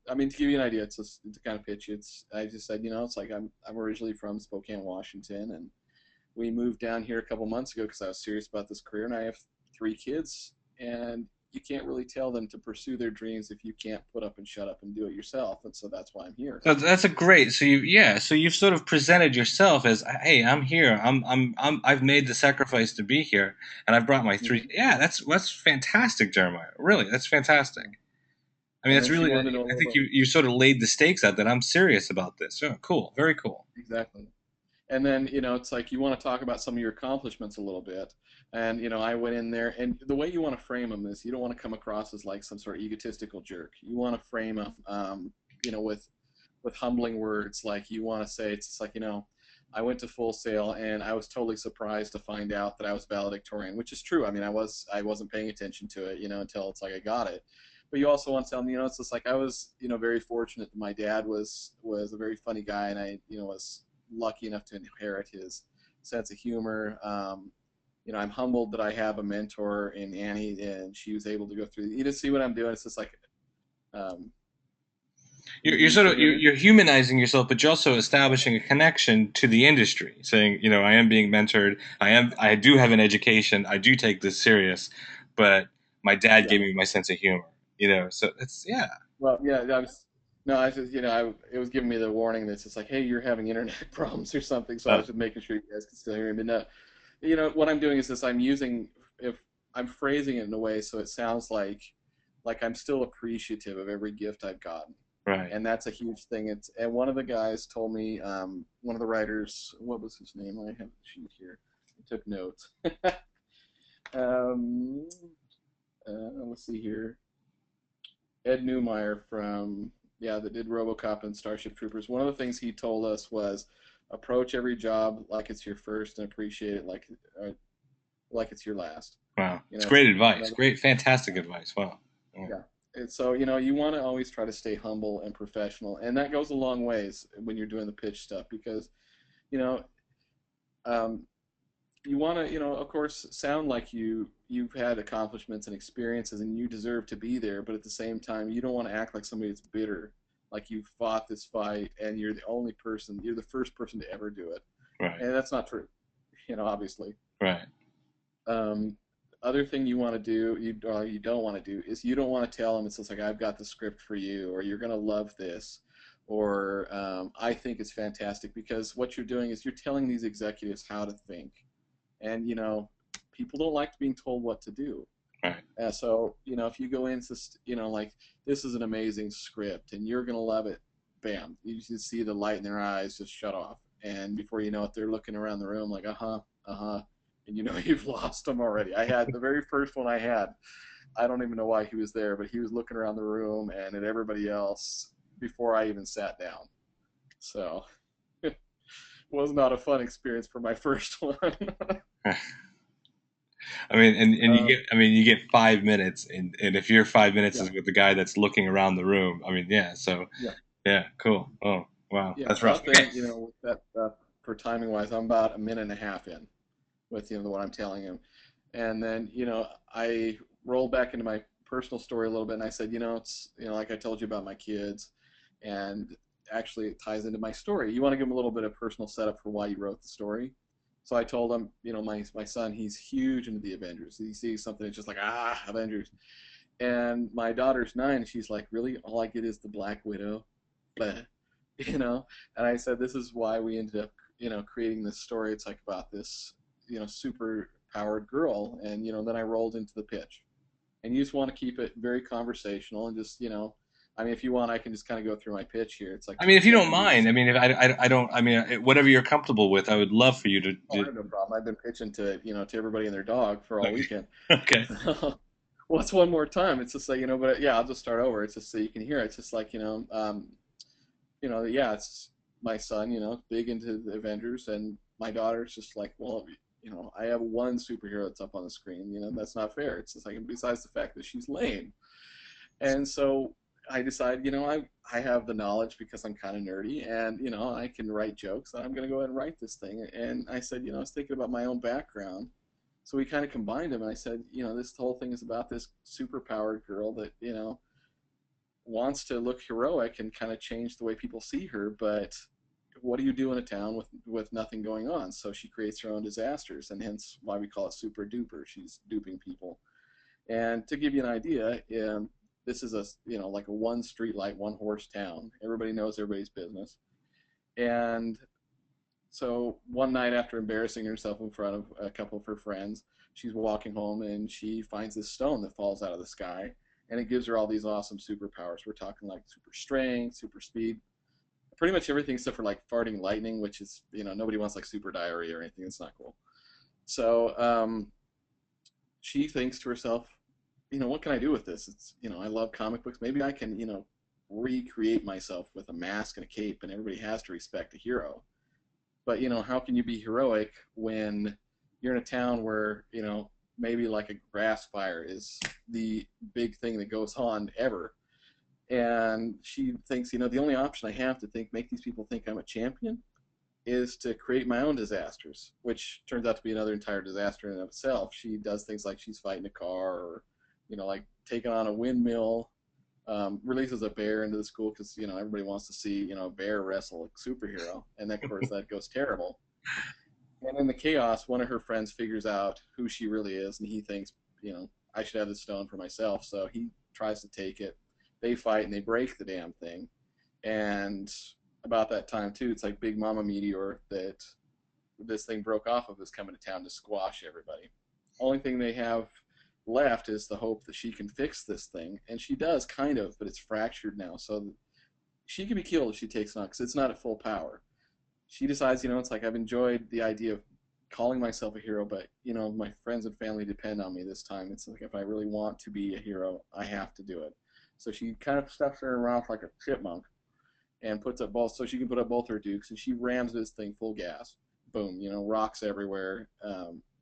I mean, to give you an idea, it's just to kind of pitch. I just said, it's like I'm originally from Spokane, Washington, and we moved down here a couple months ago because I was serious about this career, and I have 3 kids, and you can't really tell them to pursue their dreams if you can't put up and shut up and do it yourself, and so that's why I'm here. So that's a great. So you've sort of presented yourself as, hey, I'm here. I've made the sacrifice to be here, and I've brought my three. Mm-hmm. Yeah, that's fantastic, Jeremiah. Really, that's fantastic. I mean, And that's then she really. wanted to know a I little think bit. you sort of laid the stakes out that I'm serious about this. Oh, cool. Very cool. Exactly. And then it's like you want to talk about some of your accomplishments a little bit, and I went in there, and the way you want to frame them is you don't want to come across as like some sort of egotistical jerk. You want to frame them, with humbling words. Like you want to say it's just like, I went to Full Sail and I was totally surprised to find out that I was valedictorian, which is true. I mean, I wasn't paying attention to it, until it's like I got it. But you also want to tell them, it's just like I was, very fortunate that my dad was a very funny guy, and I, was lucky enough to inherit his sense of humor. I'm humbled that I have a mentor in Annie, and she was able to go through. You just see what I'm doing. It's just like, um, you're You sort still of hear me? you're humanizing yourself, but you're also establishing a connection to the industry, saying, I am being mentored. I do have an education. I do take this serious, but my dad Yeah. gave me my sense of humor. So it's yeah. Well, yeah, I was, no, I was just, it was giving me the warning that's just like, hey, you're having internet problems or something. So I Uh, was just making sure you guys can still hear me. But no, what I'm doing is this: if I'm phrasing it in a way so it sounds like I'm still appreciative of every gift I've gotten, right. and that's a huge thing. And one of the guys told me, one of the writers, what was his name? I have the sheet here. I took notes. um, let's see here. Ed Newmeyer from that did RoboCop and Starship Troopers. One of the things he told us was approach every job like it's your first and appreciate it like it's your last. Wow. You It's know, it's great you advice. know Great, fantastic advice. Wow. Yeah. yeah. And so you want to always try to stay humble and professional, and that goes a long ways when you're doing the pitch stuff because you know um, you want to, of course, sound like you've had accomplishments and experiences, and you deserve to be there. But at the same time, you don't want to act like somebody that's bitter, like you fought this fight and you're the first person to ever do it, Right. and that's not true, obviously. Right. Um, Other thing you want to do, you don't want to do, is you don't want to tell them it's just like I've got the script for you, or you're gonna love this, or I think it's fantastic, because what you're doing is you're telling these executives how to think, and people don't like being told what to do. Right. So if you go in, like this is an amazing script and you're gonna love it, bam, you just see the light in their eyes just shut off, and before you know it, they're looking around the room like and you've lost them already. I had the very first one I had. I don't even know why he was there, but he was looking around the room and at everybody else before I even sat down. So it was not a fun experience for my first one. And um, you get 5 minutes, and if your 5 minutes yeah, is with the guy that's looking around the room, yeah. So yeah. yeah, cool. Oh, wow, Yeah, that's rough. about Okay. then, with that for timing wise, I'm about a minute and a half in with what I'm telling him, and then I rolled back into my personal story a little bit, and I said, it's like I told you about my kids, and actually it ties into my story. You want to give him a little bit of personal setup for why you wrote the story. So I told him, my son, he's huge into the Avengers. He sees something, it's just like Avengers, and my daughter's 9, and she's like, really, all I get is the Black Widow. Bleh. you know and I said this is why we ended up creating this story. It's like about this super powered girl, and then I rolled into the pitch, and you just want to keep it very conversational, and just I mean, if you want, I can just kind of go through my pitch here. It's like I mean, two if you don't executives. mind, if I don't, whatever you're comfortable with, I would love for you Oh, I have no problem. I've been pitching to everybody and their dog for all okay. weekend. Okay. What's one more time? It's just like, but yeah, I'll just start over. It's just so you can hear it. It's just like, yeah, it's my son, big into the Avengers, and my daughter's just like, well, I have one superhero that's up on the screen. That's not fair. It's just like, besides the fact that she's lame, and so I decided, I have the knowledge because I'm kind of nerdy, and I can write jokes. And I'm going to go ahead and write this thing. And I said, I was thinking about my own background, so we kind of combined them. And I said, this whole thing is about this superpowered girl that wants to look heroic and kind of change the way people see her, but what do you do in a town with nothing going on? So she creates her own disasters, and hence why we call it super duper. She's duping people. And to give you an idea, this is like a one street light, one horse town. Everybody knows everybody's business. And so one night, after embarrassing herself in front of a couple of her friends, she's walking home and she finds this stone that falls out of the sky, and it gives her all these awesome superpowers. We're talking like super strength, super speed, pretty much everything except for like farting lightning, which is nobody wants like super diarrhea or anything. It's not cool. So she thinks to herself, what can I do with this? It's I love comic books. Maybe I can recreate myself with a mask and a cape, and everybody has to respect a hero. But how can you be heroic when you're in a town where maybe like a grass fire is the big thing that goes on ever? And she thinks, the only option I have to make these people think I'm a champion is to create my own disasters, which turns out to be another entire disaster in and of itself. She does things like she's fighting a car, or like taking on a windmill, releases a bear into the school because everybody wants to see a bear wrestle a superhero, and of course that goes terrible. And in the chaos, one of her friends figures out who she really is, and he thinks, I should have the stone for myself. So he tries to take it. They fight and they break the damn thing. And about that time too, it's like Big Mama Meteor that this thing broke off of is coming to town to squash everybody. Only thing they have left is the hope that she can fix this thing, and she does kind of, but it's fractured now. So she can be killed if she takes it on because it's not at full power. She decides, it's like I've enjoyed the idea of calling myself a hero, but my friends and family depend on me this time. It's like if I really want to be a hero, I have to do it. So she kind of stuffs her around like a chipmunk and puts up both, so she can put up both her dukes, and she rams this thing full gas. Boom, rocks everywhere.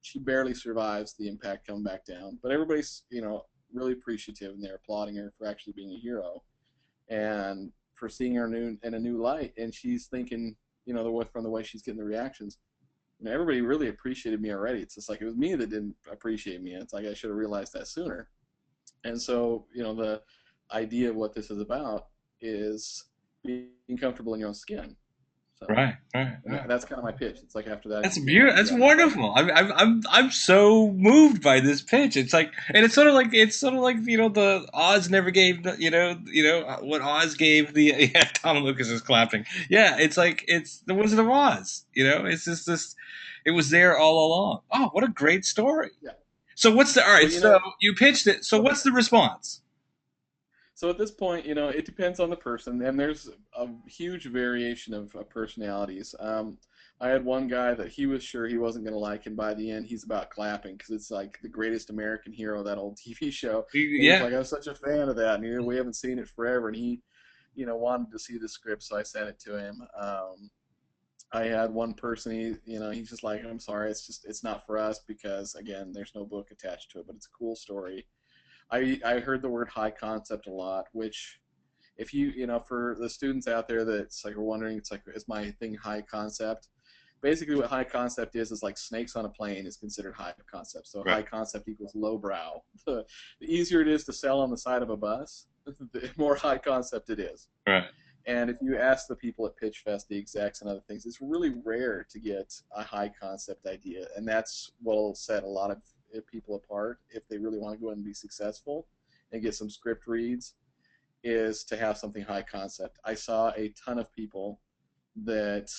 She barely survives the impact coming back down, but everybody's really appreciative, and they're applauding her for actually being a hero and for seeing her in a new light. And she's thinking, from the way she's getting the reactions, everybody really appreciated me already. It's just like it was me that didn't appreciate me. It's like I should have realized that sooner. And so, the idea of what this is about is being comfortable in your own skin. So, Right, right, and right. that's kind of my pitch. It's like after that, That's beautiful. you That's got any questions? wonderful. I'm so moved by this pitch. It's like, and it's sort of like the Oz never gave what Oz gave the yeah. Tom Lucas is clapping. Yeah, it's like it's the Wizard of Oz. It's just this. It was there all along. Oh, what a great story. Yeah. So what's the all Well, right? So you pitched it. So go ahead. what's the response? So at this point, it depends on the person, and there's a huge variation of personalities. I had one guy that he was sure he wasn't going to like, and by the end, he's about clapping because it's like the greatest American hero, that old TV show. And he's Yeah. like, I was such a fan of that, and we haven't seen it forever, and he, wanted to see the script, so I sent it to him. I had one person, he's just like, I'm sorry, it's not for us because again, there's no book attached to it, but it's a cool story. I heard the word high concept a lot, which if for the students out there that's like are wondering, it's like, is my thing high concept? Basically, what high concept is like snakes on a plane is considered high concept. So Right. high concept equals low brow. The easier it is to sell on the side of a bus, the more high concept it is. Right. And if you ask the people at Pitchfest, the execs and other things, it's really rare to get a high concept idea, and that's what will set a lot of people apart if they really want to go and be successful and get some script reads. Is to have something high concept. I saw a ton of people that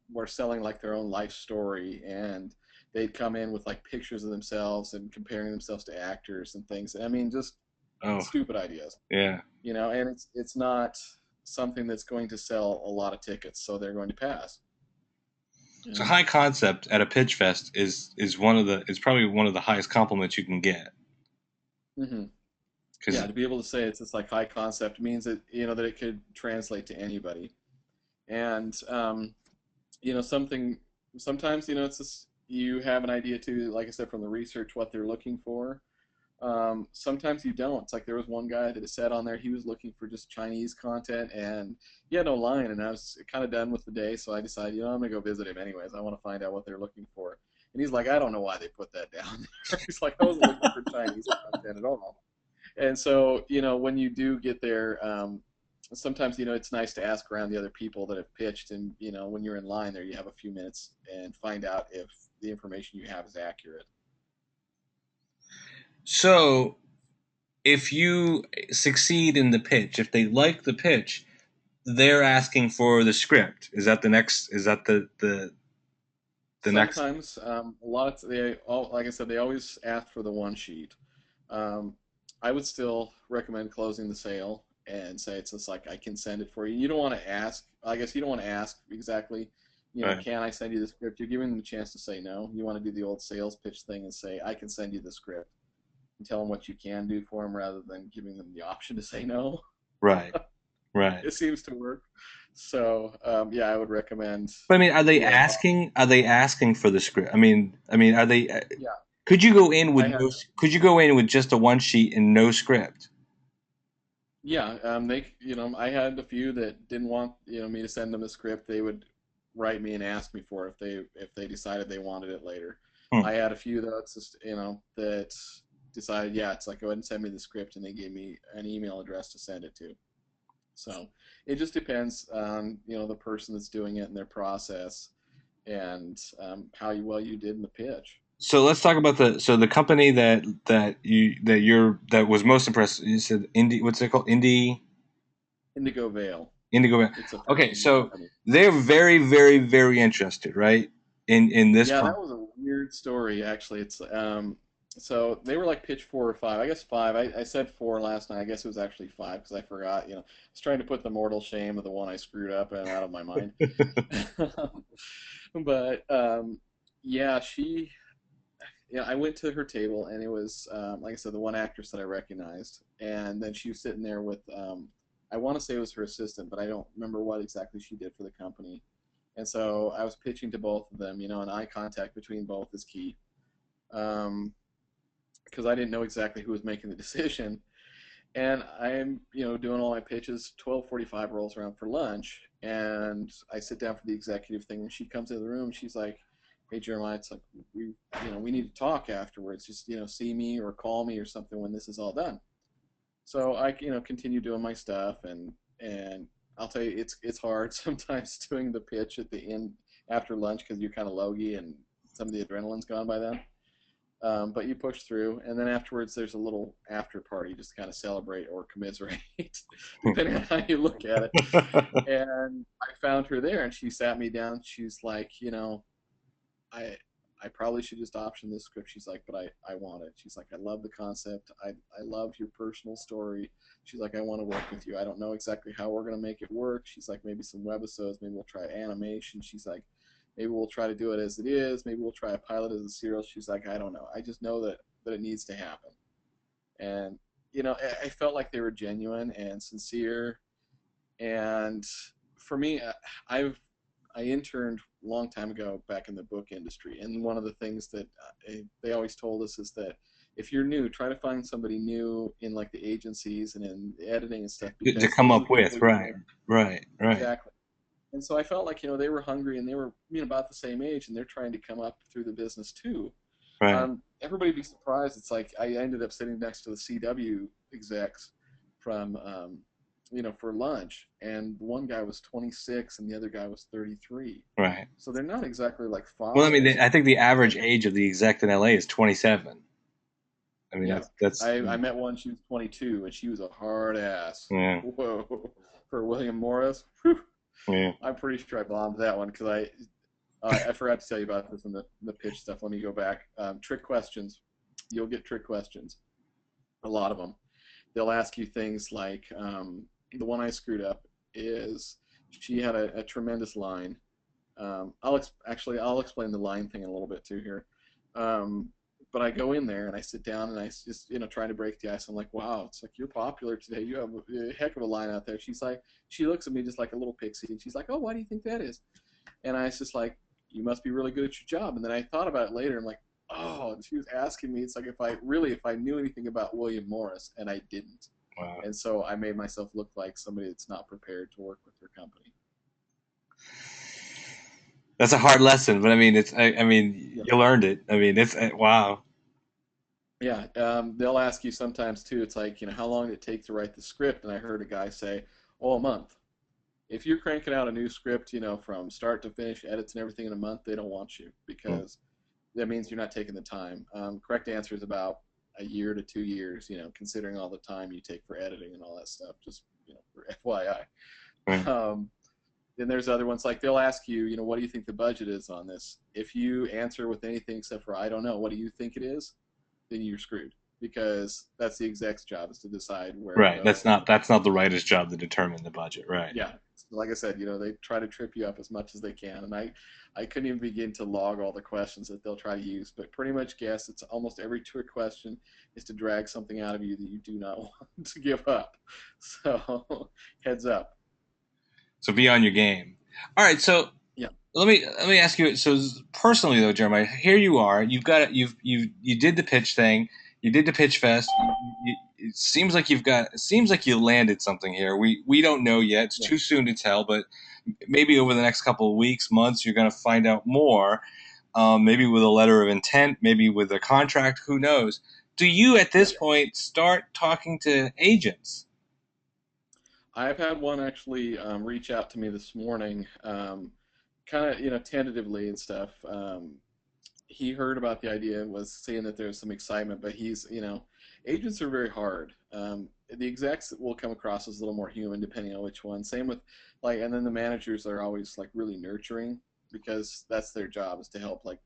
were selling like their own life story, and they'd come in with like pictures of themselves and comparing themselves to actors and things. I mean, just Oh, stupid ideas, yeah. and it's not something that's going to sell a lot of tickets, so they're going to pass. You So know? high concept at a pitch fest is probably one of the highest compliments you can get hmm because Yeah, to be able to say it's like high concept means that that it could translate to anybody, and something sometimes it's just you have an idea too, like I said, from the research what they're looking for. Sometimes you don't. It's like there was one guy that had said on there he was looking for just Chinese content, and he had no line, and I was kind of done with the day, so I decided, I'm gonna go visit him anyways. I want to find out what they're looking for. And he's like, I don't know why they put that down there. He's like, I wasn't looking for Chinese content at all. And so, when you do get there, sometimes, it's nice to ask around the other people that have pitched, and, when you're in line there, you have a few minutes and find out if the information you have is accurate. so if you succeed in the pitch, if they like the pitch, they're asking for the script. Is that the next? Is that the next? Sometimes, a lot of they all, like I said, they always ask for the one sheet. Um, I would still recommend closing the sale and say it's just like I can send it for you. You don't want to ask. I guess you don't want to ask exactly. Right. Can I send you the script? You're giving them a chance to say no. You want to do the old sales pitch thing and say I can send you the script and tell them what you can do for them rather than giving them the option to say no. Right. Right. It seems to work. So yeah, I would recommend. But I mean, are they You know, asking? Are they asking for the script? I mean, are they? yeah, Could you go in with I have. no? Could you go in with just a one sheet and no script? Yeah, I had a few that didn't want, me to send them a script. They would write me and ask me for it if they decided they wanted it later. Hmm. I had a few though, it's just, that decided, yeah, it's like go ahead and send me the script, and they gave me an email address to send it to. So it just depends on the person that's doing it and their process, and how well you did in the pitch. So let's talk about the company that was most impressed. You said Indie. What's it called? Indigo Vale. Indigo. It's a Okay, packaging so company. they're very, very, very interested, right? In this Yeah, that product. was a weird story actually. It's so they were like pitch 4 or 5. I guess 5. I said 4 last night. I guess it was actually 5 because I forgot. I was trying to put the mortal shame of the one I screwed up and out of my mind. But yeah, I went to her table, and it was, like I said, the one actress that I recognized, and then she was sitting there with, I want to say it was her assistant, but I don't remember what exactly she did for the company. And so I was pitching to both of them, and eye contact between both is key, um, because I didn't know exactly who was making the decision. And I'm, doing all my pitches. 12:45 rolls around for lunch, and I sit down for the executive thing. When she comes into the room, she's like, "Hey, Jeremiah, it's like we need to talk afterwards. Just see me or call me or something when this is all done." So I, continue doing my stuff, and I'll tell you, it's hard sometimes doing the pitch at the end after lunch because you're kind of logy and some of the adrenaline's gone by then. But you push through, and then afterwards there's a little after party just to kind of celebrate or commiserate, depending on how you look at it. And I found her there, and she sat me down. She's like, I I probably should just option this script. She's like, but I want it. She's like, I love the concept. I love your personal story. She's like, I want to work with you. I don't know exactly how we're gonna make it work. She's like, maybe some webisodes. Maybe we'll try animation. She's like, maybe we'll try to do it as it is. Maybe we'll try a pilot as a serial. She's like, I don't know. I just know that it needs to happen. And I felt like they were genuine and sincere. And for me, I've I interned a long time ago back in the book industry, and one of the things that they always told us is that if you're new, try to find somebody new in like the agencies and in the editing and stuff, To because come those are the up with, people you right, know. right, Exactly. And so I felt like they were hungry, and they were about the same age, and they're trying to come up through the business too. right, Everybody'd be surprised. It's like I ended up sitting next to the CW execs from for lunch, and one guy was 26 and the other guy was 33. right. So they're not exactly like Well, I mean, fossils. I think the And average age of the exec in LA is 27. I mean, yeah, that's I met one. She was 22, and she was a hard ass. yeah, Whoa, for William Morris. Whew, yeah. I'm pretty sure I bombed that one because I forgot to tell you about this in the pitch stuff. Let me go back. Trick questions. You'll get trick questions. A lot of them. They'll ask you things like, the one I screwed up is she had a tremendous line. I'll explain the line thing in a little bit too here. Um, but I go in there and I sit down and I just try to break the ice. I'm like, wow, it's like you're popular today. You have a heck of a line out there. She looks at me just like a little pixie, and she's like, oh, why do you think that is? And I was just like, you must be really good at your job. And then I thought about it later. I'm like, oh, and she was asking me. It's like if I knew anything about William Morris, and I didn't. Wow. And so I made myself look like somebody that's not prepared to work with their company. That's a hard lesson, but I mean, I mean, Yeah. you learned it. I mean, it's wow. Yeah. They'll ask you sometimes too. It's like, how long did it take to write the script? And I heard a guy say, oh, a month. If you're cranking out a new script, from start to finish, edits and everything in a month, they don't want you Hmm. because that means you're not taking the time. Correct answer is about a year to 2 years, considering all the time you take for editing and all that stuff, just, for FYI. Right. Then there's other ones like they'll ask you, what do you think the budget is on this? If you answer with anything except for I don't know, what do you think it is? Then you're screwed because that's the exec's job is to decide where to Right. go. That's not the writer's job to determine the budget. Right. Yeah, like I said, they try to trip you up as much as they can, and I couldn't even begin to log all the questions that they'll try to use, but pretty much guess it's almost every trick question is to drag something out of you that you do not want to give up. So heads up. So be on your game. All right. So Yeah, let me ask you. So personally, though, Jeremiah, here you are. You've got it. You did the pitch thing. You did the pitch fest. It seems like it seems like you landed something here. We don't know yet. It's yeah. too soon to tell, but maybe over the next couple of weeks, months, you're going to find out more. Maybe with a letter of intent, maybe with a contract. Who knows? do you at Yeah. this point start talking to agents? I've had one actually reach out to me this morning, kind of, tentatively and stuff. He heard about the idea and was saying that there's some excitement, but agents are very hard. The execs will come across as a little more human depending on which one. Same with and then the managers are always like really nurturing because that's their job is to help like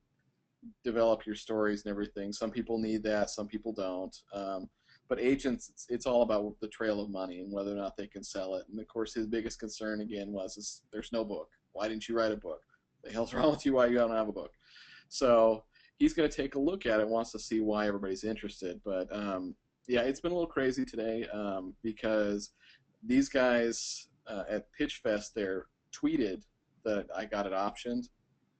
develop your stories and everything. Some people need that, some people don't. But agents, it's all about the trail of money and whether or not they can sell it. And of course, his biggest concern again is there's no book. Why didn't you write a book? The hell's wrong with you? Why you don't have a book? So he's going to take a look at it, wants to see why everybody's interested. But yeah, it's been a little crazy today because these guys at Pitchfest there tweeted that I got it optioned,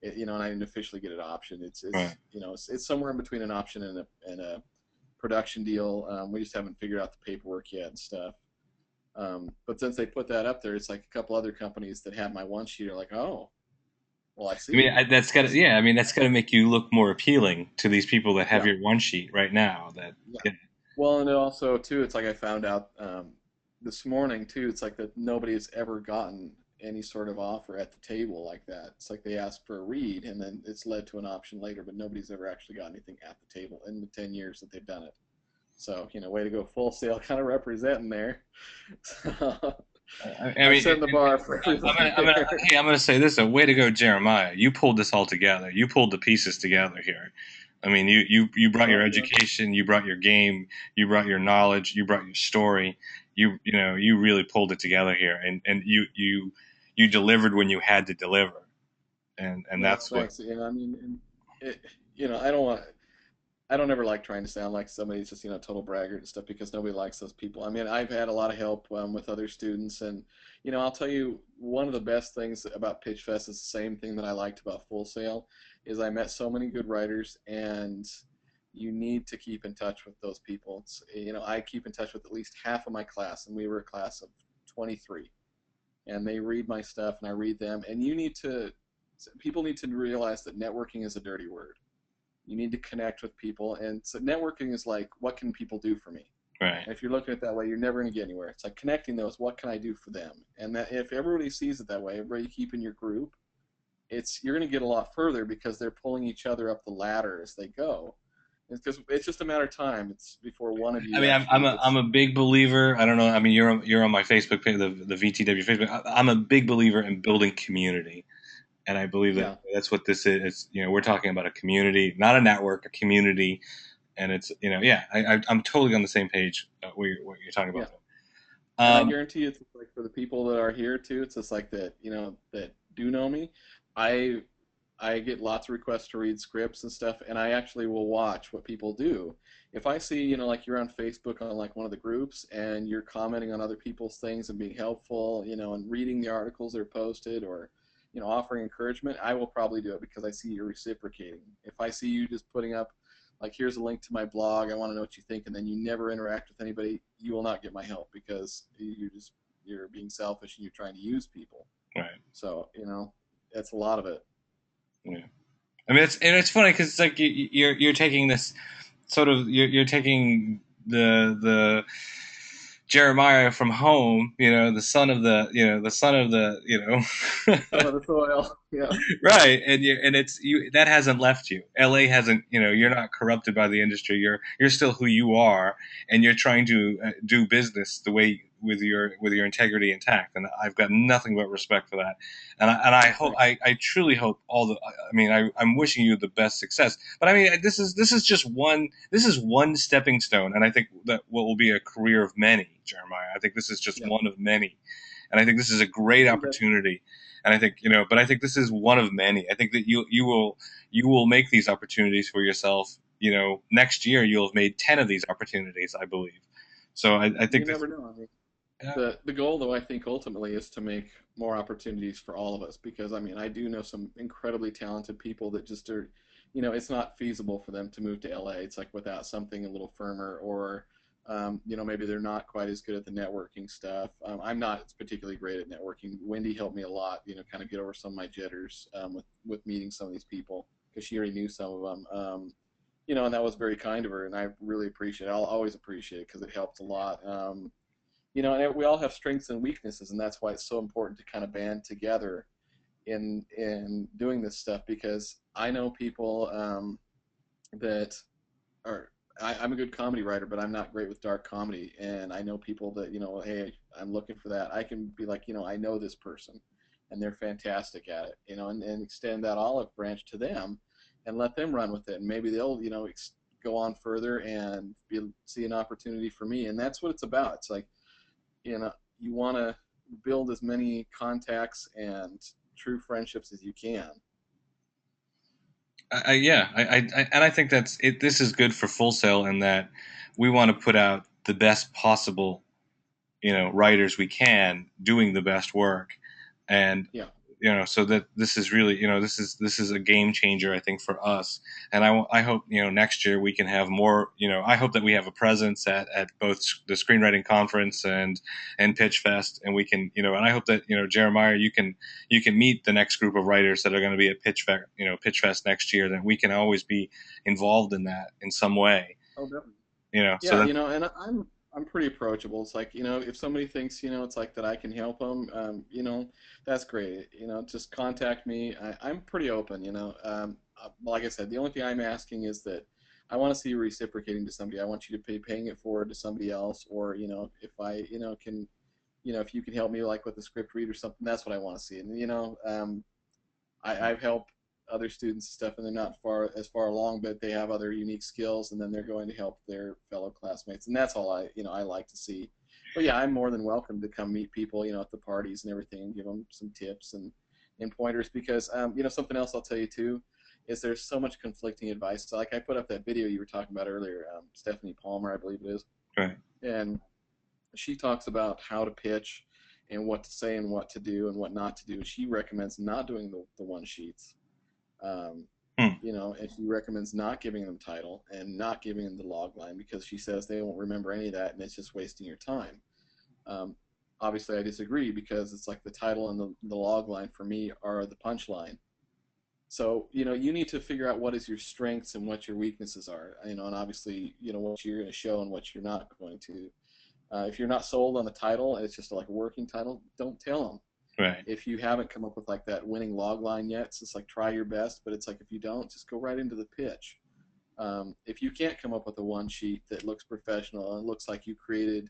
and I didn't officially get it optioned. Right. It's somewhere in between an option and a production deal. We just haven't figured out the paperwork yet and stuff. But since they put that up there, it's like a couple other companies that have my one sheet are like, oh, well, I I mean, see. that's got to, yeah. I mean, that's got to make you look more appealing to these people that have Yeah, your one sheet right now. That, yeah. yeah, Well, and also too, it's like I found out this morning too. It's like that nobody has ever gotten any sort of offer at the table like that. It's like they asked for a read, and then it's led to an option later, but nobody's ever actually got anything at the table in the 10 years that they've done it. So way to go full sale, kind of representing there. I I'm mean, setting the bar for everybody there. hey, I'm gonna say this: a way to go, Jeremiah. You pulled this all together. You pulled the pieces together here. I mean, you brought your Well, you know, education, you brought your game, you brought your knowledge, you brought your story. You really pulled it together here, and you delivered when you had to deliver, and well, that's what. thanks. I mean, and it, I don't ever like trying to sound like somebody's just total braggart and stuff because nobody likes those people. I mean, I've had a lot of help with other students, and I'll tell you one of the best things about Pitch Fest is the same thing that I liked about Full Sail is I met so many good writers, and you need to keep in touch with those people. I keep in touch with at least half of my class, and we were a class of 23, and they read my stuff, and I read them, and people need to realize that networking is a dirty word. You need to connect with people, and so networking is like, what can people do for me? Right. And if you're looking at it that way, you're never going to get anywhere. It's like connecting those. What can I do for them? And that if everybody sees it that way, everybody you keep in your group, you're going to get a lot further because they're pulling each other up the ladder as they go. Because it's just a matter of time. It's before one of I you mean, actually I'm gets. a big believer. I don't know. I mean, you're on my Facebook page, the VTW Facebook. I'm a big believer in building community, and I believe that Yeah, that's what this is. We're talking about a community, not a network, a community, and it's yeah. I'm totally on the same page. What you're talking yeah. about. And I Um, guarantee it's like for the people that are here too, it's just like that, that do know me. I I get lots of requests to read scripts and stuff, and I actually will watch what people do. If I see, like you're on Facebook on like one of the groups and you're commenting on other people's things and being helpful, and reading the articles that are posted or, offering encouragement, I will probably do it because I see you're reciprocating. If I see you just putting up, like, here's a link to my blog, I want to know what you think, and then you never interact with anybody, you will not get my help because you're being selfish and you're trying to use people. right. So, that's a lot of it. Yeah. I mean, it's funny because it's like you're taking this sort of you're taking the Jeremiah from home, the son of the son of the Some of the soil. Yeah. right, and it's you that hasn't left you. LA hasn't, you're not corrupted by the industry. You're still who you are, and you're trying to do business the way with your integrity intact. And I've got nothing but respect for that. And I Well, hope thanks. I truly hope all the. I mean, I'm wishing you the best success. But I mean, this is just one. This is one stepping stone, and I think that what will be a career of many, Jeremiah. I think this is just Yeah. one of many, and I think this is a great I think that's opportunity. And I think but I think this is one of many. I think that you will make these opportunities for yourself. Next year you'll have made 10 of these opportunities, I believe. So I think you that never know. I mean, yeah, the goal though I think ultimately is to make more opportunities for all of us because I mean I do know some incredibly talented people that just are, it's not feasible for them to move to LA. It's like without something a little firmer or maybe they're not quite as good at the networking stuff. I'm not particularly great at networking. Wendy helped me a lot, kind of get over some of my jitters with meeting some of these people because she already knew some of them. and that was very kind of her, and I really appreciate it. I'll always appreciate it because it helps a lot. And we all have strengths and weaknesses, and that's why it's so important to kind of band together in doing this stuff because I know people that are I'm a good comedy writer, but I'm not great with dark comedy. And I know people that, hey, I'm looking for that. I can be like, I know this person and they're fantastic at it, and extend that olive branch to them and let them run with it. And maybe they'll, go on further and see an opportunity for me. And that's what it's about. It's like, you want to build as many contacts and true friendships as you can. Yeah, and I think that's it. This is good for Full Sail in that we want to put out the best possible, writers we can doing the best work, and Yeah. so that this is really, this is a game changer, I think, for us. And I hope, next year we can have more, I hope that we have a presence at both the screenwriting conference and Pitchfest, and we can, and I hope that, Jeremiah, you can meet the next group of writers that are going to be at Pitchfest next year, that we can always be involved in that in some way, Oh, definitely. so Yeah, that. and I'm pretty approachable. It's like, if somebody thinks, it's like that I can help them, that's great. Just contact me. I'm pretty open, like I said, the only thing I'm asking is that I want to see you reciprocating to somebody. I want you to be paying it forward to somebody else, or, if I, can, if you can help me like with the script read or something, that's what I want to see. And, I've helped other students and stuff, and they're not far along, but they have other unique skills, and then they're going to help their fellow classmates, and that's all I like to see. But yeah, I'm more than welcome to come meet people, at the parties and everything, and give them some tips and pointers because, something else I'll tell you too is there's so much conflicting advice. So like I put up that video you were talking about earlier, Stephanie Palmer, I believe it is, Right. and she talks about how to pitch and what to say and what to do and what not to do. She recommends not doing the one sheets, um, Hmm. and she recommends not giving them title and not giving them the log line because she says they won't remember any of that and it's just wasting your time. Um, Obviously, I disagree because it's like the title and the log line for me are the punchline. So, you need to figure out what is your strengths and what your weaknesses are, and obviously, what you're going to show and what you're not going to. If you're not sold on the title, it's just like a working title, don't tell them. Right. If you haven't come up with like that winning log line yet, it's just like try your best, but it's like if you don't, just go right into the pitch. If you can't come up with a one sheet that looks professional and looks like you created,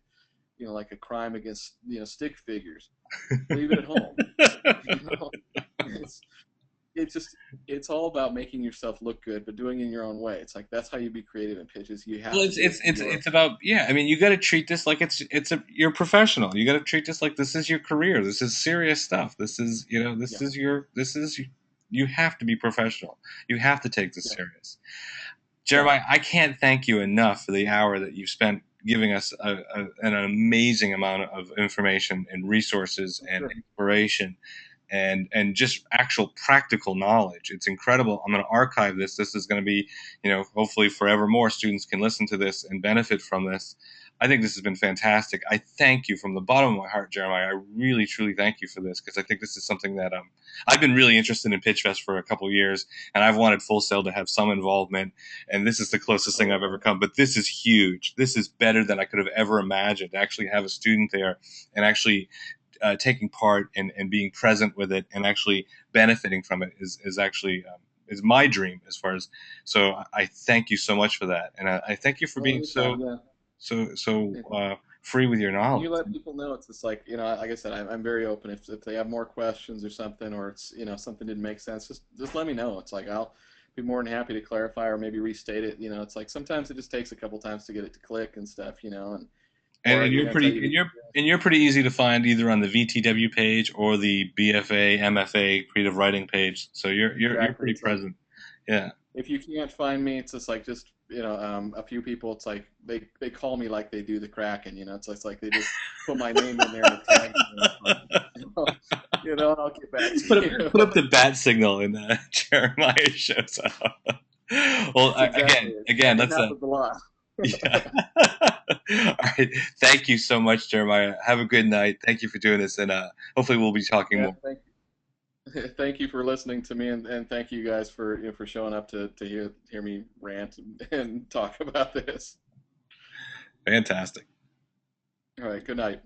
like a crime against, stick figures, leave it at home. You know, it's it's just it's all about making yourself look good, but doing it in your own way. It's like that's how you be creative in pitches. You Well, have to it's do it's it it's your it's about, yeah. I mean, you got to treat this like you're a professional. You got to treat this like this is your career. This is serious stuff. This is, yeah you have to be professional. You have to take this yeah serious. yeah Jeremiah, I can't thank you enough for the hour that you've spent giving us an amazing amount of information and resources and sure. inspiration and just actual practical knowledge. It's incredible. I'm going to archive this. This is going to be, hopefully forever more students can listen to this and benefit from this. I think this has been fantastic. I thank you from the bottom of my heart, Jeremiah. I really, truly thank you for this because I think this is something that I've been really interested in Pitchfest for a couple of years, and I've wanted Full Sail to have some involvement, and this is the closest Oh thing yeah. I've ever come. But this is huge. This is better than I could have ever imagined. To actually have a student there and actually taking part and being present with it and actually benefiting from it is actually is my dream as far as. So I thank you so much for that, and I thank you for Well, being anytime. so Yeah. so so Yeah. free with your And knowledge. you let people know it's just like, like I said, I'm very open. If they have more questions or something, or it's, something didn't make sense, just let me know. It's like I'll be more than happy to clarify or maybe restate it. It's like sometimes it just takes a couple times to get it to click and stuff, and And, or and you're it's like pretty and you're pretty easy to find either on the VTW page or the BFA MFA creative writing page. So you're exactly. pretty It's like present. Yeah. if you can't find me, it's just like a few people. It's like they call me like they do the Kraken. It's like they just put my name in there and tag me. And it's like, and I'll get back Put to up you. put up the bat signal and Jeremiah shows up. Well, That's exactly it. again, It let's happens a lot. yeah. All right. Thank you so much, Jeremiah. Have a good night. Thank you for doing this, and hopefully we'll be talking Yeah, more. thank Thank you for listening to me, and thank you guys for for showing up to hear me rant and talk about this. Fantastic. All right, good night.